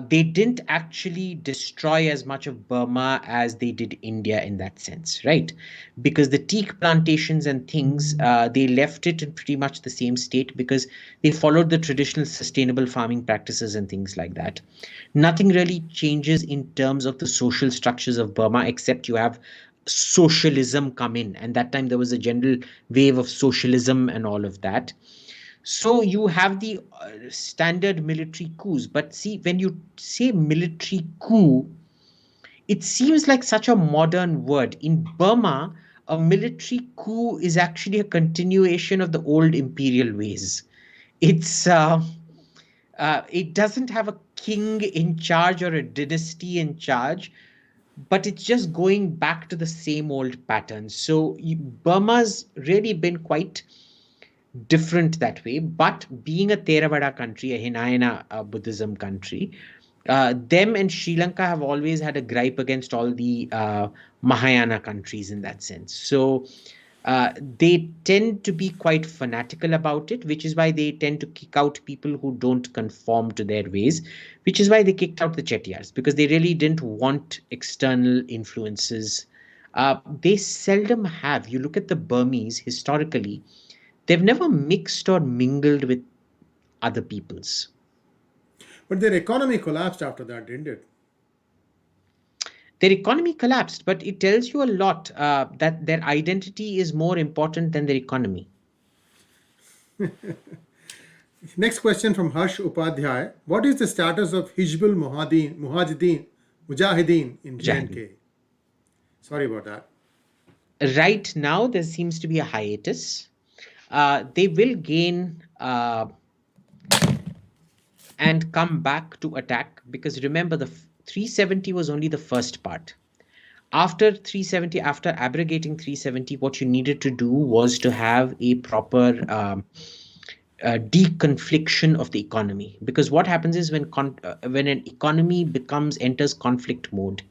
They didn't actually destroy as much of Burma as they did India in that sense, right? Because the teak plantations and things, they left it in pretty much the same state because they followed the traditional sustainable farming practices and things like that. Nothing really changes in terms of the social structures of Burma, except you have socialism come in. And that time there was a general wave of socialism and all of that. So you have the standard military coups. But see, when you say military coup, it seems like such a modern word. In Burma, a military coup is actually a continuation of the old imperial ways. It's it doesn't have a king in charge or a dynasty in charge, but it's just going back to the same old patterns. So Burma's really been quite different that way. But being a Theravada country, a Hinayana Buddhism country, them and Sri Lanka have always had a gripe against all the Mahayana countries in that sense. So they tend to be quite fanatical about it, which is why they tend to kick out people who don't conform to their ways, which is why they kicked out the Chettiars, because they really didn't want external influences. They seldom have. You look at the Burmese historically, they've never mixed or mingled with other peoples.
but their economy collapsed after that, didn't it?
Their economy collapsed, but it tells you a lot that their identity is more important than their economy.
Next question from Harsh Upadhyay. What is the status of Hizbul Mujahideen in
Jahili.
J&K? Sorry about that.
Right now, there seems to be a hiatus. They will gain and come back to attack, because remember, the 370 was only the first part. After 370, after abrogating 370, what you needed to do was to have a proper deconfliction of the economy. Because what happens is when an economy enters conflict mode,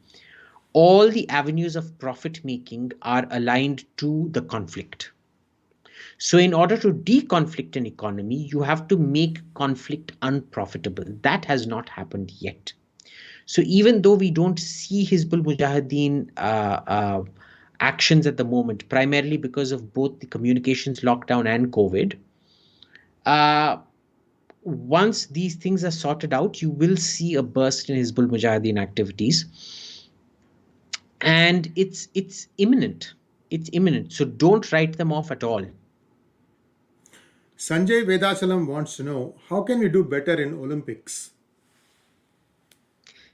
all the avenues of profit making are aligned to the conflict. So in order to deconflict an economy, you have to make conflict unprofitable. That has not happened yet. So even though we don't see Hizbul Mujahideen actions at the moment, primarily because of both the communications lockdown and COVID, once these things are sorted out, you will see a burst in Hizbul Mujahideen activities. And it's imminent. It's imminent. So don't write them off at all.
Sanjay Vedachalam wants to know, how can we do better in Olympics?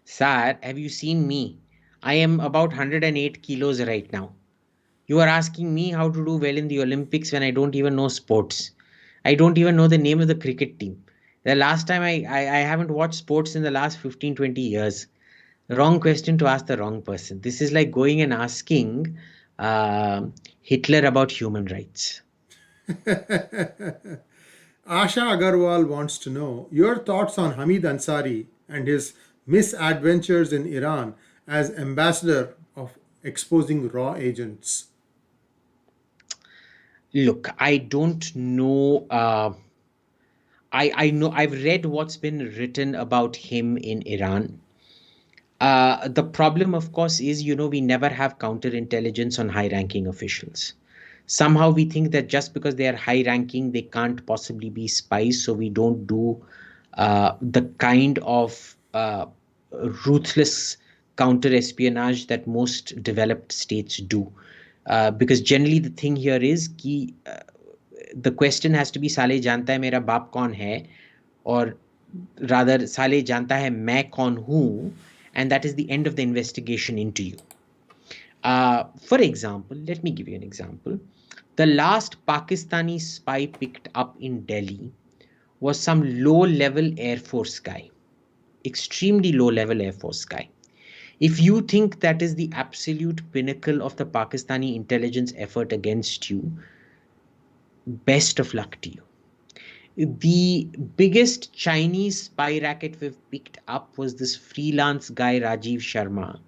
Sir, have you seen me? I am about 108 kilos right now. You are asking me how to do well in the Olympics when I don't even know sports. I don't even know the name of the cricket team. The last time I haven't watched sports in the last 15, 20 years. Wrong question to ask the wrong person. This is like going and asking Hitler about human rights.
Asha Agarwal wants to know your thoughts on Hamid Ansari and his misadventures in Iran as ambassador of exposing raw agents?
Look, I don't know. I know I've read what's been written about him in Iran. The problem, of course, is we never have counterintelligence on high-ranking officials. Somehow we think that just because they are high-ranking, they can't possibly be spies, so we don't do the kind of ruthless counter-espionage that most developed states do. Because generally the thing here is the question has to be साले जानता है मेरा बाप कौन है or rather साले जानता है मैं कौन हूँ, and that is the end of the investigation into you. For example, let me give you an example. The last Pakistani spy picked up in Delhi was some low-level Air Force guy, extremely low-level Air Force guy. If you think that is the absolute pinnacle of the Pakistani intelligence effort against you, best of luck to you. The biggest Chinese spy racket we've picked up was this freelance guy, Rajiv Sharma,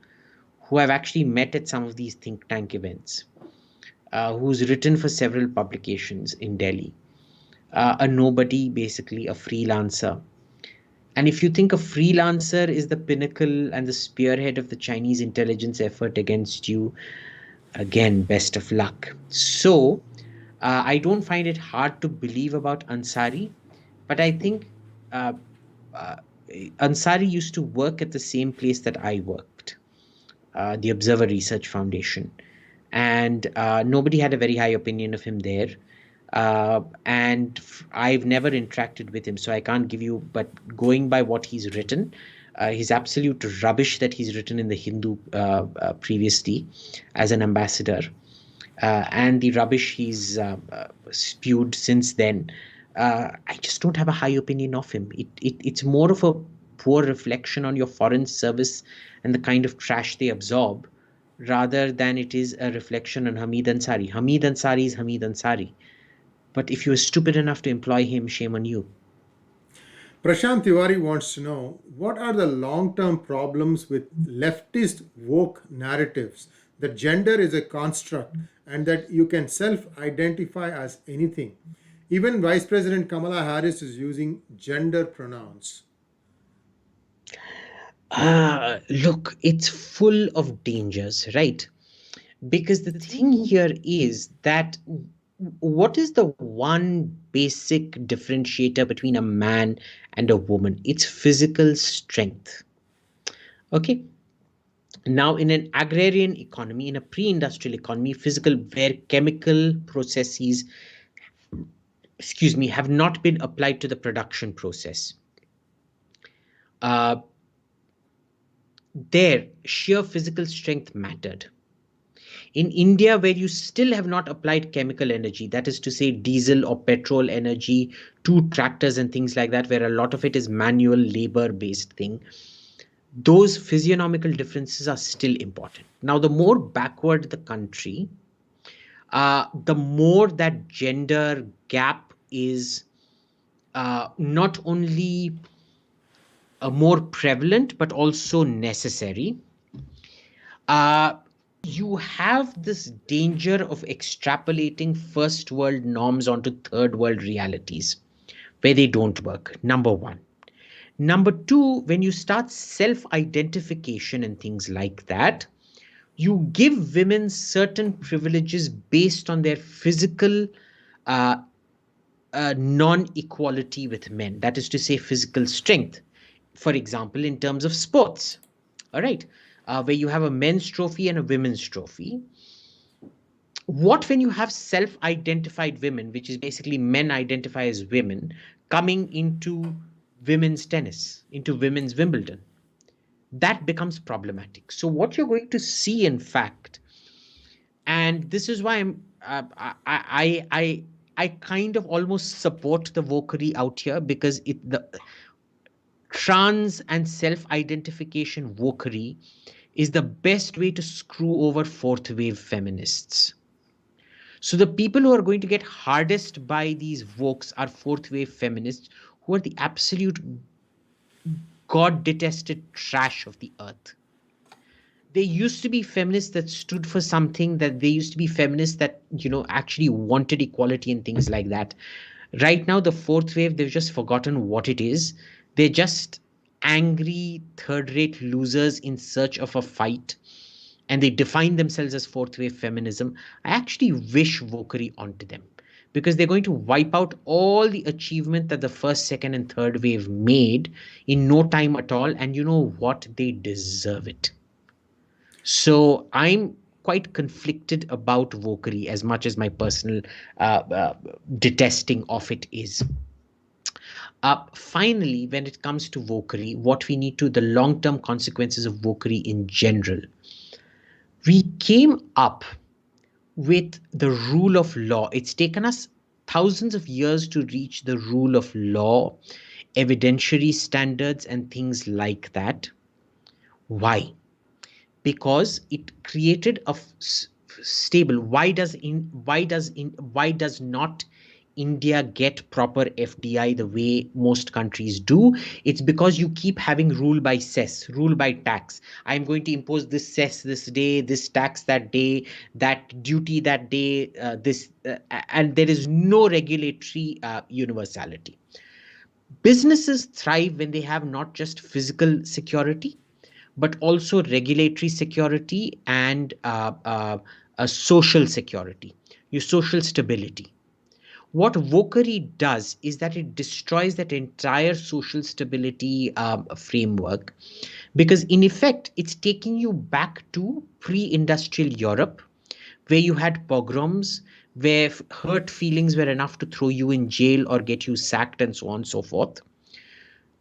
who I've actually met at some of these think tank events, who's written for several publications in Delhi. A nobody, basically, a freelancer. And if you think a freelancer is the pinnacle and the spearhead of the Chinese intelligence effort against you, again, best of luck. So, I don't find it hard to believe about Ansari, but I think uh, uh, Ansari used to work at the same place that I worked, the Observer Research Foundation, and nobody had a very high opinion of him there. And I've never interacted with him, so I can't give you. But going by what he's written, his absolute rubbish that he's written in the Hindu previously as an ambassador, and the rubbish he's spewed since then, I just don't have a high opinion of him. It's more of a poor reflection on your foreign service and the kind of trash they absorb, rather than it is a reflection on Hamid Ansari. Hamid Ansari is Hamid Ansari. But if you were stupid enough to employ him, shame on you.
Prashant Tiwari wants to know what are the long term problems with leftist woke narratives that gender is a construct and that you can self identify as anything. Even Vice President Kamala Harris is using gender pronouns.
Look, it's full of dangers, right? Because the thing here is that what is the one basic differentiator between a man and a woman? It's physical strength. Okay. Now, in an agrarian economy, in a pre-industrial economy, where chemical processes, have not been applied to the production process, uh, their sheer physical strength mattered. In India, where you still have not applied chemical energy, that is to say diesel or petrol energy to tractors and things like that, where a lot of it is manual labor based thing, those physiognomical differences are still important. Now, the more backward the country, the more that gender gap is not only more prevalent but also necessary. You have this danger of extrapolating first world norms onto third world realities where they don't work. Number one. Number two, when you start self identification and things like that, you give women certain privileges based on their physical uh, non equality with men. That is to say, physical strength. For example, in terms of sports, all right, where you have a men's trophy and a women's trophy. What when you have self identified women, which is basically men identify as women, coming into women's tennis, into women's Wimbledon? That becomes problematic. So, what you're going to see, in fact, and this is why I kind of almost support the wokery out here, because the trans and self-identification wokery is the best way to screw over fourth wave feminists. So the people who are going to get hardest by these wokes are fourth wave feminists, who are the absolute God-detested trash of the earth. There used to be feminists that stood for something, that they used to be feminists that, actually wanted equality and things like that. Right now, the fourth wave, they've just forgotten what it is. They're just angry, third-rate losers in search of a fight, and they define themselves as fourth wave feminism. I actually wish wokery onto them, because they're going to wipe out all the achievement that the first, second, and third wave made in no time at all. And you know what? They deserve it. So I'm quite conflicted about wokery, as much as my personal detesting of it is. Finally, when it comes to wokery, what we need to, the long-term consequences of wokery in general, we came up with the rule of law. It's taken us thousands of years to reach the rule of law, evidentiary standards, and things like that. Why? Because it created a stable. Why does not India get proper FDI the way most countries do? It's because you keep having rule by cess, rule by tax. I'm going to impose this cess this day, this tax that day, that duty that day, and there is no regulatory universality. Businesses thrive when they have not just physical security, but also regulatory security and a social security, your social stability. What wokery does is that it destroys that entire social stability framework, because in effect, it's taking you back to pre-industrial Europe, where you had pogroms, where hurt feelings were enough to throw you in jail or get you sacked and so on and so forth.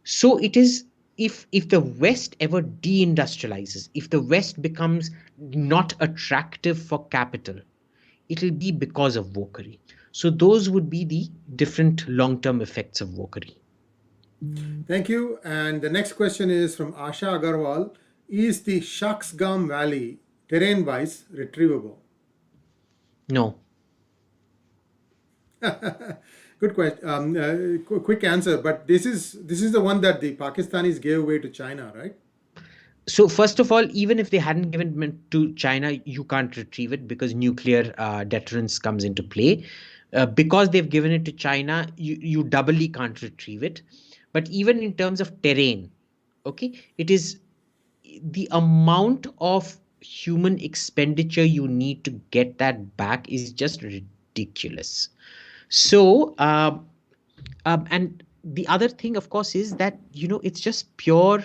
So it is, if the West ever deindustrializes, if the West becomes not attractive for capital, it'll be because of wokery. So those would be the different long-term effects of wokery.
Thank you. And the next question is from Asha Agarwal. Is the Shaksgam Valley terrain-wise retrievable?
No.
Good question. Quick answer, but this is the one that the Pakistanis gave away to China, right?
So first of all, even if they hadn't given it to China, you can't retrieve it, because nuclear deterrence comes into play. Because they've given it to China, you doubly can't retrieve it. But even in terms of terrain, okay, it is the amount of human expenditure you need to get that back is just ridiculous. So, and the other thing, of course, is that, it's just pure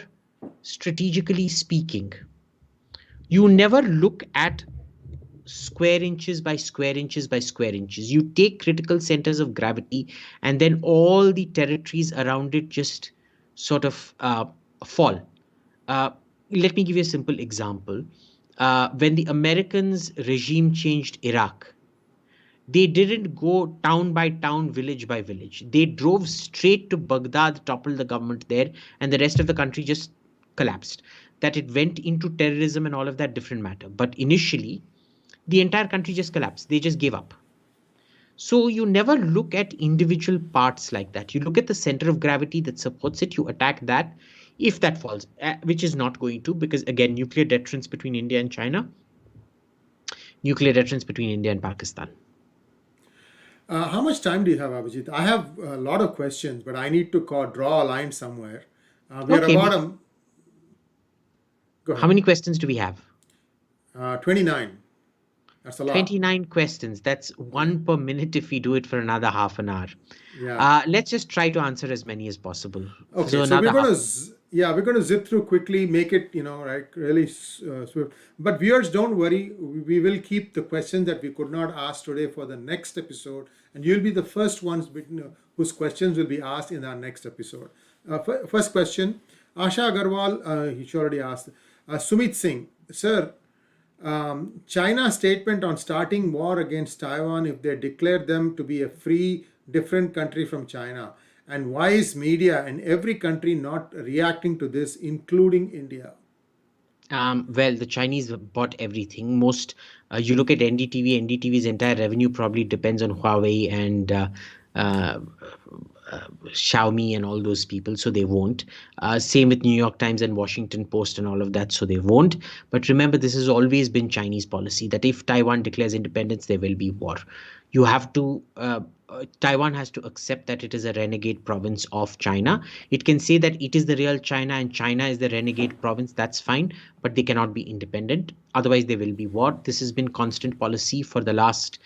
strategically speaking. You never look at square inches by square inches by square inches. You take critical centers of gravity, and then all the territories around it just sort of fall. Uh, Let me give you a simple example. When the Americans regime changed Iraq, they didn't go town by town, village by village. They drove straight to Baghdad, toppled the government there, and the rest of the country just collapsed. That it went into terrorism and all of that, different matter. But initially, the entire country just collapsed. They just gave up. So you never look at individual parts like that. You look at the center of gravity that supports it, you attack that. If that falls, which is not going to, because again, nuclear deterrence between India and China, nuclear deterrence between India and Pakistan.
How much time do you have, Abhijit? I have a lot of questions, but I need to draw a line somewhere. We are
Okay.
about a. Go
How
ahead.
many questions do we have?
29. That's a lot.
29 questions. That's one per minute if we do it for another half an hour.
Yeah.
Let's just try to answer as many as possible.
Okay.
So
So
another
we're
half.
gonna we're gonna zip through quickly, make it like really swift. But viewers, don't worry. We will keep the questions that we could not ask today for the next episode, and you'll be the first ones whose questions will be asked in our next episode. First question, Asha Agarwal. He already asked. Sumit Singh, sir. China's statement on starting war against Taiwan if they declare them to be a free, different country from China. And why is media in every country not reacting to this, including India?
Well, the Chinese bought everything. You look at NDTV's entire revenue probably depends on Huawei and Xiaomi and all those people, so they won't. Same with New York Times and Washington Post and all of that, so they won't. But remember, this has always been Chinese policy that if Taiwan declares independence, there will be war. You have to, Taiwan has to accept that it is a renegade province of China. It can say that it is the real China and China is the renegade province, that's fine, but they cannot be independent. Otherwise, there will be war. This has been constant policy for the last,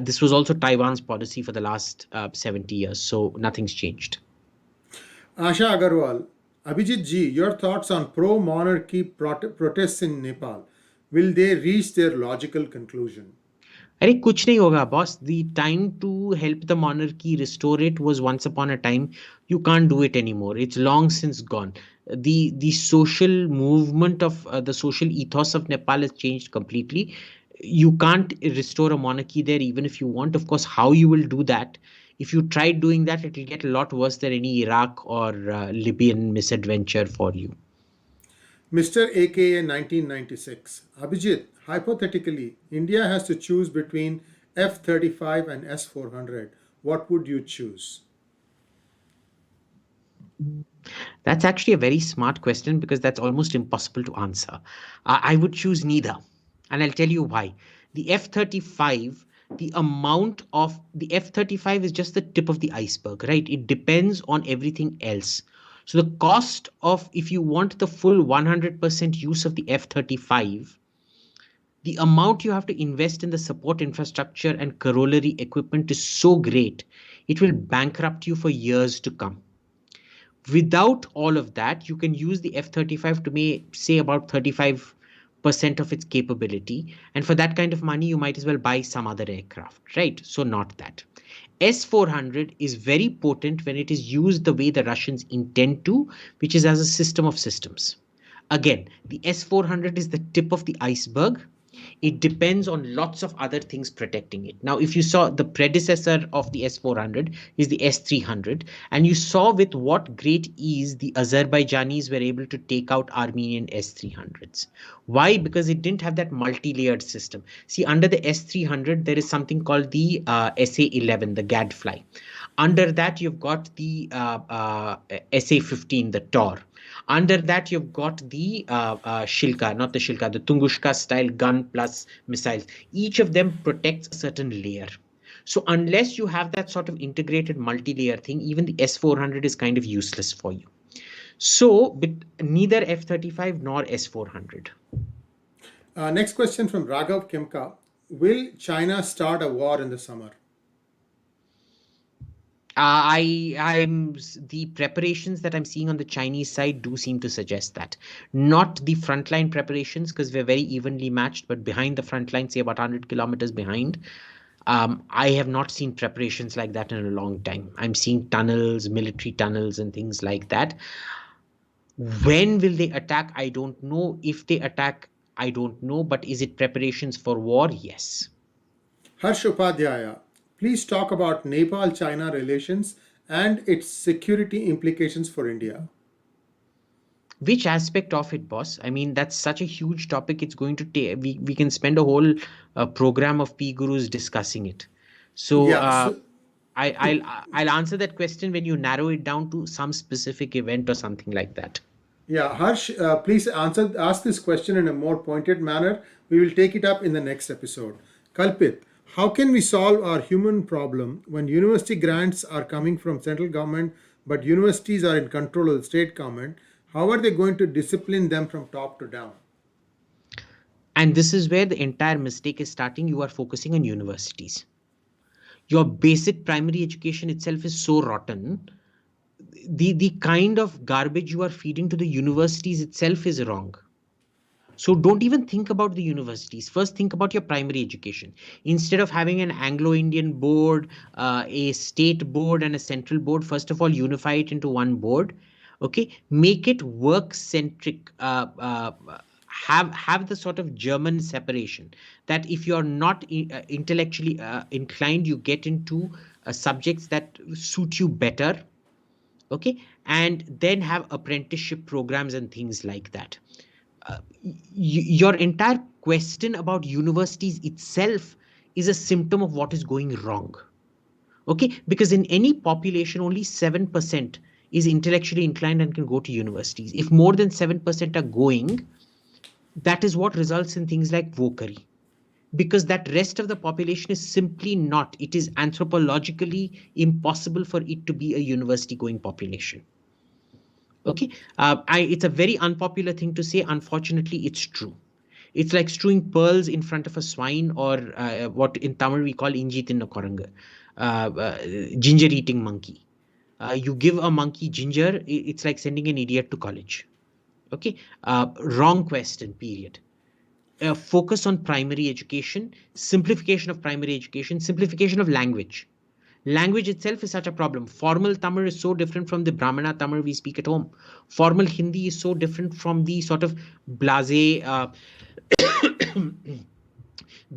this was also Taiwan's policy for the last 70 years, so nothing's changed.
Asha Agarwal, Abhijit ji, your thoughts on pro-monarchy protests in Nepal. Will they reach their logical conclusion?
अरे कुछ नहीं होगा boss. The time to help the monarchy restore it was once upon a time. You can't do it anymore. It's long since gone. The social movement of the social ethos of Nepal has changed completely. You can't restore a monarchy there even if you want. Of course, how you will do that? If you try doing that, it will get a lot worse than any Iraq or Libyan misadventure for you.
Mr. AKA 1996, Abhijit, hypothetically, India has to choose between F-35 and S-400. What would you choose?
That's actually a very smart question because that's almost impossible to answer. I would choose neither. And I'll tell you why. The F-35, the amount of the F-35 is just the tip of the iceberg, right? It depends on everything else. So the cost of, if you want the full 100% use of the F-35, the amount you have to invest in the support infrastructure and corollary equipment is so great, it will bankrupt you for years to come. Without all of that, you can use the F-35 to say about 35% of its capability. And for that kind of money, you might as well buy some other aircraft, right? So not that. S-400 is very potent when it is used the way the Russians intend to, which is as a system of systems. Again, the S-400 is the tip of the iceberg. It depends on lots of other things protecting it. Now, if you saw the predecessor of the S-400 is the S-300, and you saw with what great ease the Azerbaijanis were able to take out Armenian S-300s. Why? Because it didn't have that multi-layered system. See, under the S-300, there is something called the SA-11, the Gadfly. Under that, you've got the SA-15, the Tor. Under that, you've got the Shilka, not the Shilka, the Tungushka style gun plus missiles. Each of them protects a certain layer. So unless you have that sort of integrated multi-layer thing, even the S-400 is kind of useless for you. So, but neither F-35 nor S-400.
Next question from Raghav Kemka. Will China start a war in the summer?
The preparations that I'm seeing on the Chinese side do seem to suggest that. Not the frontline preparations, because we're very evenly matched, but behind the front line, say about 100 kilometers behind, I have not seen preparations like that in a long time. I'm seeing tunnels, military tunnels and things like that. When will they attack? I don't know. If they attack, I don't know. But is it preparations for war? Yes.
Harsh Upadhyaya, please talk about Nepal-China relations and its security implications for India.
Which aspect of it, boss? I mean, that's such a huge topic. It's going to take, we can spend a whole program of PGurus discussing it. So, I'll answer that question when you narrow it down to some specific event or something like that.
Yeah, Harsh, please ask this question in a more pointed manner. We will take it up in the next episode. Kalpit, how can we solve our human problem when university grants are coming from central government, but universities are in control of the state government? How are they going to discipline them from top to down?
And this is where the entire mistake is starting. You are focusing on universities. Your basic primary education itself is so rotten. The kind of garbage you are feeding to the universities itself is wrong. So don't even think about the universities. First, think about your primary education. Instead of having an Anglo-Indian board, a state board and a central board, first of all, unify it into one board. Okay, make it work-centric. Have the sort of German separation that if you're not intellectually inclined, you get into subjects that suit you better. Okay, and then have apprenticeship programs and things like that. Your entire question about universities itself is a symptom of what is going wrong. Okay, because in any population, only 7% is intellectually inclined and can go to universities. If more than 7% are going, that is what results in things like wokery. Because that rest of the population is simply not, it is anthropologically impossible for it to be a university going population. Okay, it's a very unpopular thing to say. Unfortunately, it's true. It's like strewing pearls in front of a swine, or what in Tamil we call injit in koranga, ginger eating monkey. You give a monkey ginger, it's like sending an idiot to college. Okay, wrong question, period. Focus on primary education, simplification of primary education, simplification of language. Language itself is such a problem. Formal Tamil is so different from the Brahmana Tamil we speak at home. Formal Hindi is so different from the sort of blase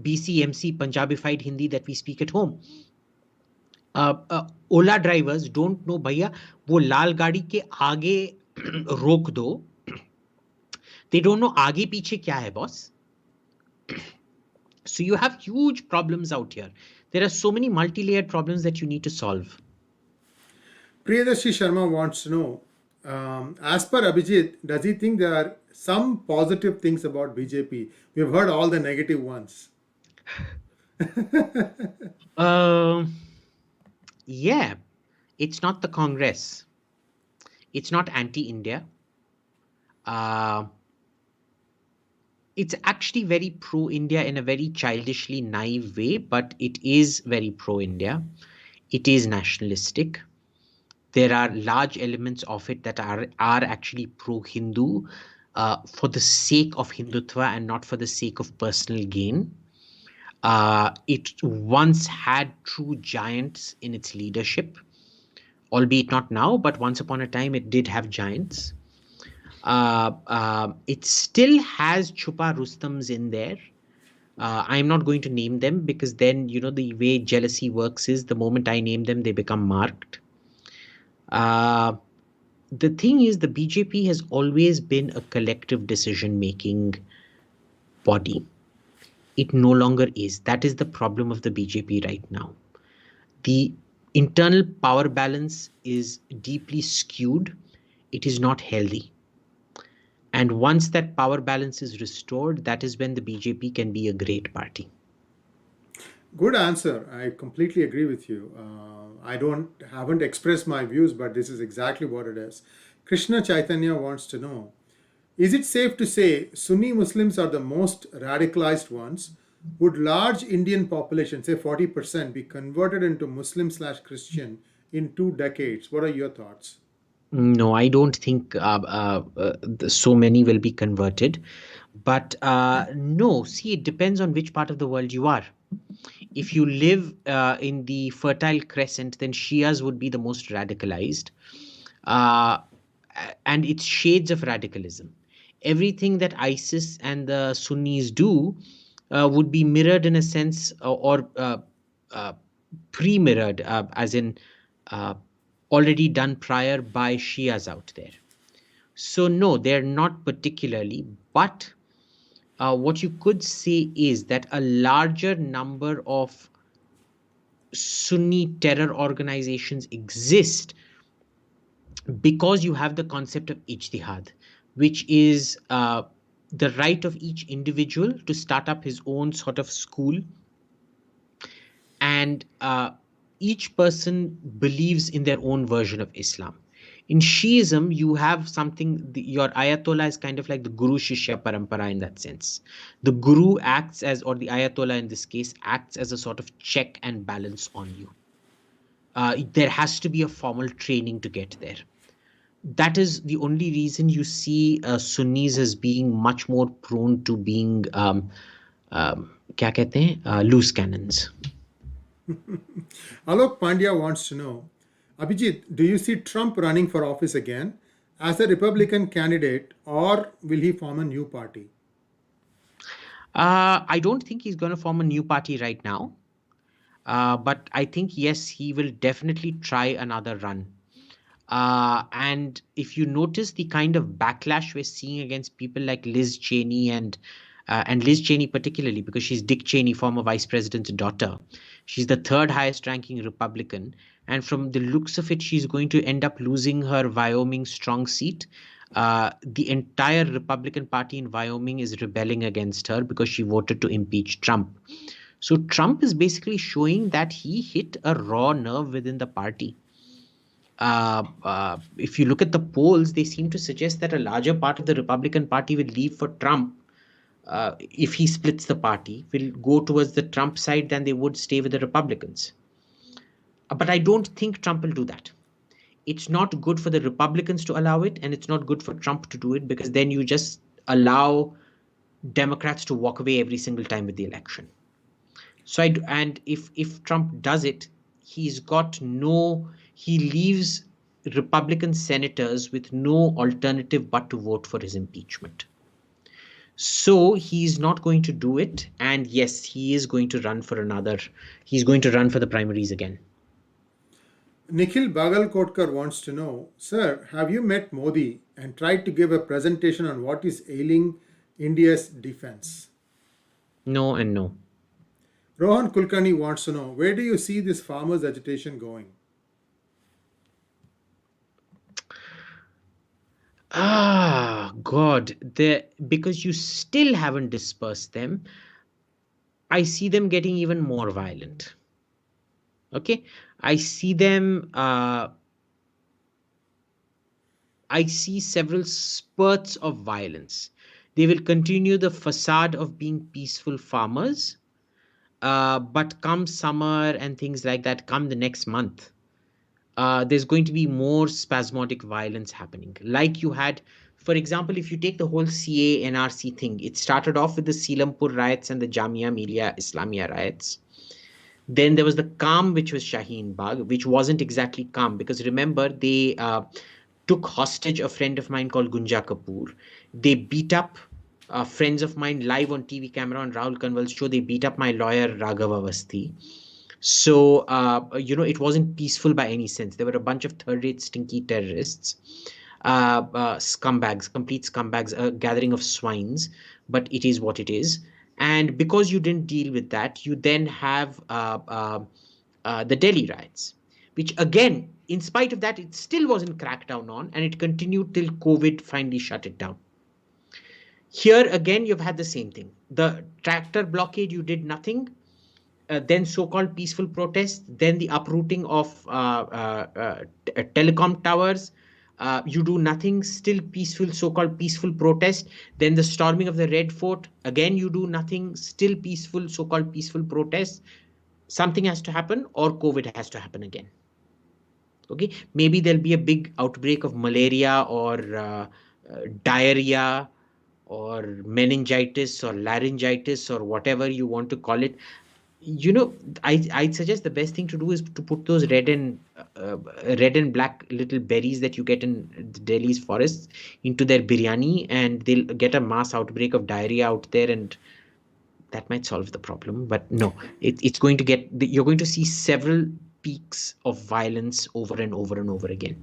BCMC Punjabified Hindi that we speak at home. Ola drivers don't know भैया वो लाल गाड़ी के आगे रोक दो. They don't know आगे पीछे क्या है boss. So you have huge problems out here. There are so many multi-layered problems that you need to solve.
Priyadarshi Sharma wants to know, as per Abhijit, does he think there are some positive things about BJP? We've heard all the negative ones.
Yeah, it's not the Congress. It's not anti-India. It's actually very pro-India in a very childishly naive way, but it is very pro-India. It is nationalistic. There are large elements of it that are actually pro-Hindu for the sake of Hindutva and not for the sake of personal gain. It once had true giants in its leadership, albeit not now, but once upon a time it did have giants. It still has Chupa Rustams in there. I'm not going to name them because then, the way jealousy works is the moment I name them, they become marked. The thing is, the BJP has always been a collective decision-making body. It no longer is. That is the problem of the BJP right now. The internal power balance is deeply skewed. It is not healthy. And once that power balance is restored, that is when the BJP can be a great party.
Good answer. I completely agree with you. I haven't expressed my views, but this is exactly what it is. Krishna Chaitanya wants to know, is it safe to say Sunni Muslims are the most radicalized ones? Would large Indian population, say 40%, be converted into Muslim/Christian in 2 decades? What are your thoughts?
No, I don't think so many will be converted. But no, see, it depends on which part of the world you are. If you live in the Fertile Crescent, then Shias would be the most radicalized. And it's shades of radicalism. Everything that ISIS and the Sunnis do would be mirrored in a sense, or pre-mirrored, as in already done prior by Shias out there. So no, they're not particularly, but what you could say is that a larger number of Sunni terror organizations exist because you have the concept of ijtihad, which is the right of each individual to start up his own sort of school. And each person believes in their own version of Islam. In Shiism, you have something, your Ayatollah is kind of like the Guru Shishya Parampara in that sense. The Guru acts as, or the Ayatollah in this case, acts as a sort of check and balance on you. There has to be a formal training to get there. That is the only reason you see Sunnis as being much more prone to being kya kehte hain? Loose cannons.
Alok Pandya wants to know, Abhijit, do you see Trump running for office again as a Republican candidate, or will he form a new party?
I don't think he's going to form a new party right now. But I think, yes, he will definitely try another run. And if you notice the kind of backlash we're seeing against people like Liz Cheney and and Liz Cheney particularly, because she's Dick Cheney, former vice president's daughter. She's the third highest ranking Republican. And from the looks of it, she's going to end up losing her Wyoming strong seat. The entire Republican Party in Wyoming is rebelling against her because she voted to impeach Trump. So Trump is basically showing that he hit a raw nerve within the party. If you look at the polls, they seem to suggest that a larger part of the Republican Party will leave for Trump if he splits the party, will go towards the Trump side than they would stay with the Republicans. But I don't think Trump will do that. It's not good for the Republicans to allow it, and it's not good for Trump to do it, because then you just allow Democrats to walk away every single time with the election. So and if Trump does it, he leaves Republican senators with no alternative but to vote for his impeachment. So he's not going to do it. And yes, he is going to run he's going to run for the primaries again.
Nikhil Bagalkotkar wants to know, sir, have you met Modi and tried to give a presentation on what is ailing India's defense?
No and no.
Rohan Kulkarni wants to know, where do you see this farmers' agitation going?
God, because you still haven't dispersed them, I see them getting even more violent. Okay, I see them. I see several spurts of violence. They will continue the facade of being peaceful farmers, but come summer and things like that, come the next month, there's going to be more spasmodic violence happening. Like you had, for example, if you take the whole CA NRC thing, it started off with the Seelampur riots and the Jamia Millia Islamia riots. Then there was the calm, which was Shaheen Bagh, which wasn't exactly calm, because remember, they took hostage a friend of mine called Gunja Kapoor. They beat up friends of mine live on TV camera on Rahul Kanwal's show. They beat up my lawyer, Raghava Avasthi. So, it wasn't peaceful by any sense. There were a bunch of third-rate stinky terrorists, scumbags, complete scumbags, a gathering of swines, but it is what it is. And because you didn't deal with that, you then have the Delhi riots, which again, in spite of that, it still wasn't cracked down on, and it continued till COVID finally shut it down. Here again, you've had the same thing. The tractor blockade, you did nothing. Then so-called peaceful protests, then the uprooting of telecom towers, you do nothing, still peaceful, so-called peaceful protest. Then the storming of the Red Fort, again you do nothing, still peaceful, so-called peaceful protest. Something has to happen, or COVID has to happen again. Okay, maybe there'll be a big outbreak of malaria or diarrhea or meningitis or laryngitis or whatever you want to call it. I'd suggest the best thing to do is to put those red and black little berries that you get in Delhi's forests into their biryani, and they'll get a mass outbreak of diarrhea out there, and that might solve the problem. But no, it's going to you're going to see several peaks of violence over and over and over again.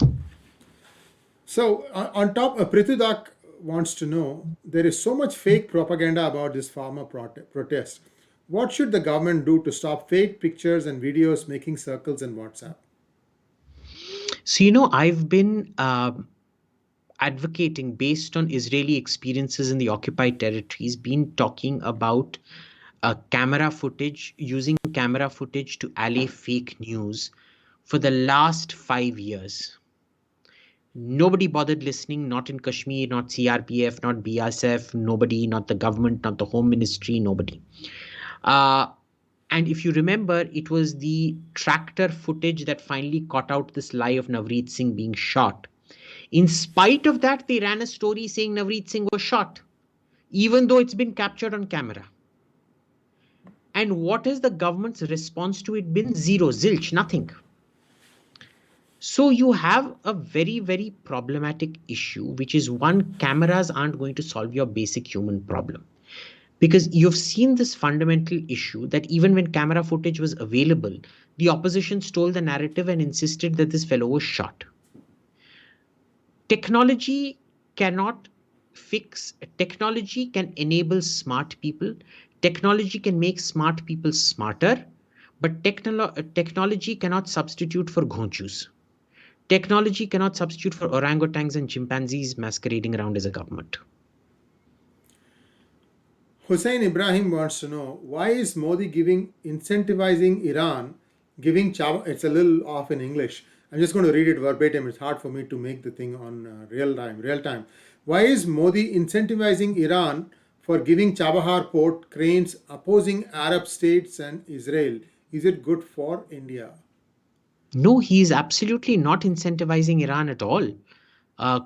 So on top, Prithudak wants to know, there is so much fake propaganda about this farmer protest. What should the government do to stop fake pictures and videos making circles in WhatsApp?
So, I've been advocating, based on Israeli experiences in the occupied territories, been talking about using camera footage to allay fake news for the last 5 years. Nobody bothered listening, not in Kashmir, not CRPF, not BSF, nobody, not the government, not the Home Ministry, nobody. And if you remember, it was the tractor footage that finally caught out this lie of Navreet Singh being shot. In spite of that, they ran a story saying Navreet Singh was shot, even though it's been captured on camera. And what has the government's response to it been? Zero, zilch, nothing. So you have a very, very problematic issue, which is, one, cameras aren't going to solve your basic human problem. Because you've seen this fundamental issue that even when camera footage was available, the opposition stole the narrative and insisted that this fellow was shot. Technology cannot fix technology can enable smart people. Technology can make smart people smarter, but technology cannot substitute for gonchus. Technology cannot substitute for orangutans and chimpanzees masquerading around as a government.
Hussein Ibrahim wants to know, why is Modi incentivizing Iran, it's a little off in English. I'm just going to read it verbatim. It's hard for me to make the thing on real time. Why is Modi incentivizing Iran for giving Chabahar port cranes opposing Arab states and Israel? Is it good for India?
No, he is absolutely not incentivizing Iran at all.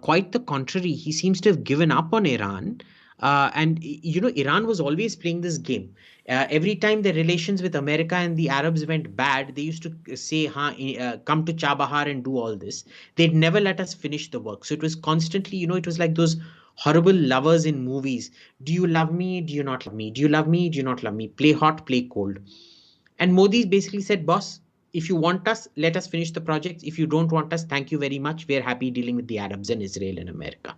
Quite the contrary, he seems to have given up on Iran. Iran was always playing this game. Every time the relations with America and the Arabs went bad, they used to say, come to Chabahar and do all this. They'd never let us finish the work. So it was constantly, it was like those horrible lovers in movies. Do you love me? Do you not love me? Do you love me? Do you not love me? Play hot, play cold. And Modi basically said, boss, if you want us, let us finish the project. If you don't want us, thank you very much. We're happy dealing with the Arabs and Israel and America.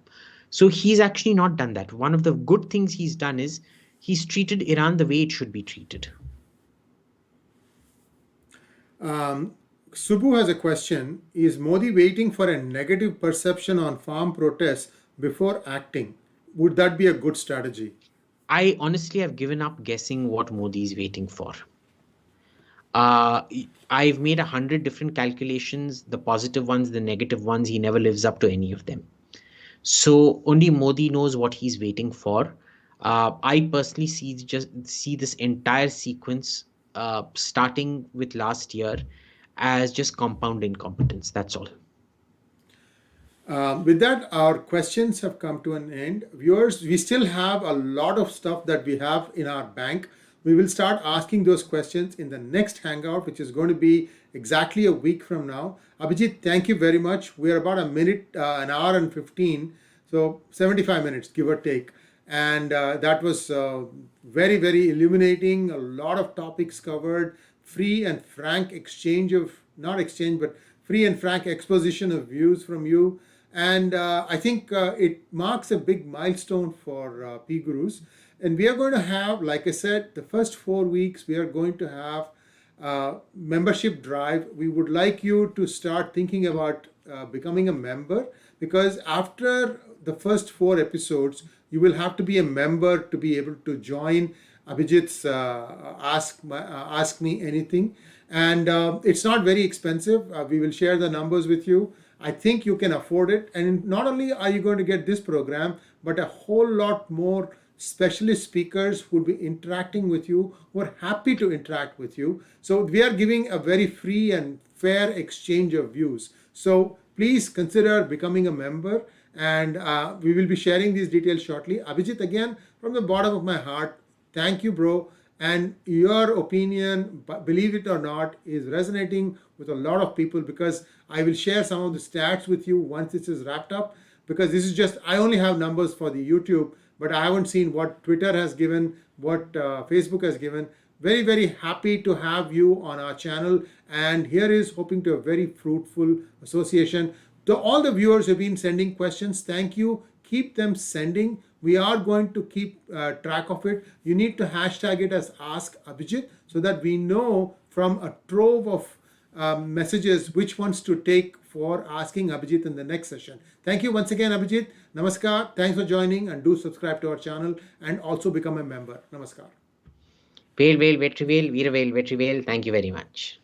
So he's actually not done that. One of the good things he's done is he's treated Iran the way it should be treated.
Subbu has a question. Is Modi waiting for a negative perception on farm protests before acting? Would that be a good strategy?
I honestly have given up guessing what Modi is waiting for. I've made 100 different calculations, the positive ones, the negative ones. He never lives up to any of them. So only Modi knows what he's waiting for. I personally see this entire sequence starting with last year as just compound incompetence. That's all.
With that, our questions have come to an end. Viewers, we still have a lot of stuff that we have in our bank. We will start asking those questions in the next Hangout, which is going to be exactly a week from now. Abhijit, thank you very much. We're about an hour and 15, so 75 minutes, give or take. And that was very, very illuminating. A lot of topics covered, free and frank free and frank exposition of views from you. And I think it marks a big milestone for PGurus. And we are going to have, like I said, the first 4 weeks, we are going to have membership drive. We would like you to start thinking about becoming a member, because after the first 4 episodes, you will have to be a member to be able to join Abhijit's Ask Me Anything. And it's not very expensive. We will share the numbers with you. I think you can afford it. And not only are you going to get this program, but a whole lot more specialist speakers who will be interacting with you, who are happy to interact with you. So we are giving a very free and fair exchange of views. So please consider becoming a member, and we will be sharing these details shortly. Abhijit, again, from the bottom of my heart, thank you, bro. And your opinion, believe it or not, is resonating with a lot of people, because I will share some of the stats with you once this is wrapped up, because this is just, I only have numbers for the YouTube, but I haven't seen what Twitter has given, what Facebook has given. Very, very happy to have you on our channel. And here is hoping to a very fruitful association. To all the viewers who have been sending questions, thank you. Keep them sending. We are going to keep track of it. You need to hashtag it as AskAbhijit so that we know from a trove of messages which ones to take for asking Abhijit in the next session. Thank you once again, Abhijit. Namaskar. Thanks for joining, and do subscribe to our channel and also become a member. Namaskar.
Veil, veil, vetrivel, veeravel, vetrivel. Thank you very much.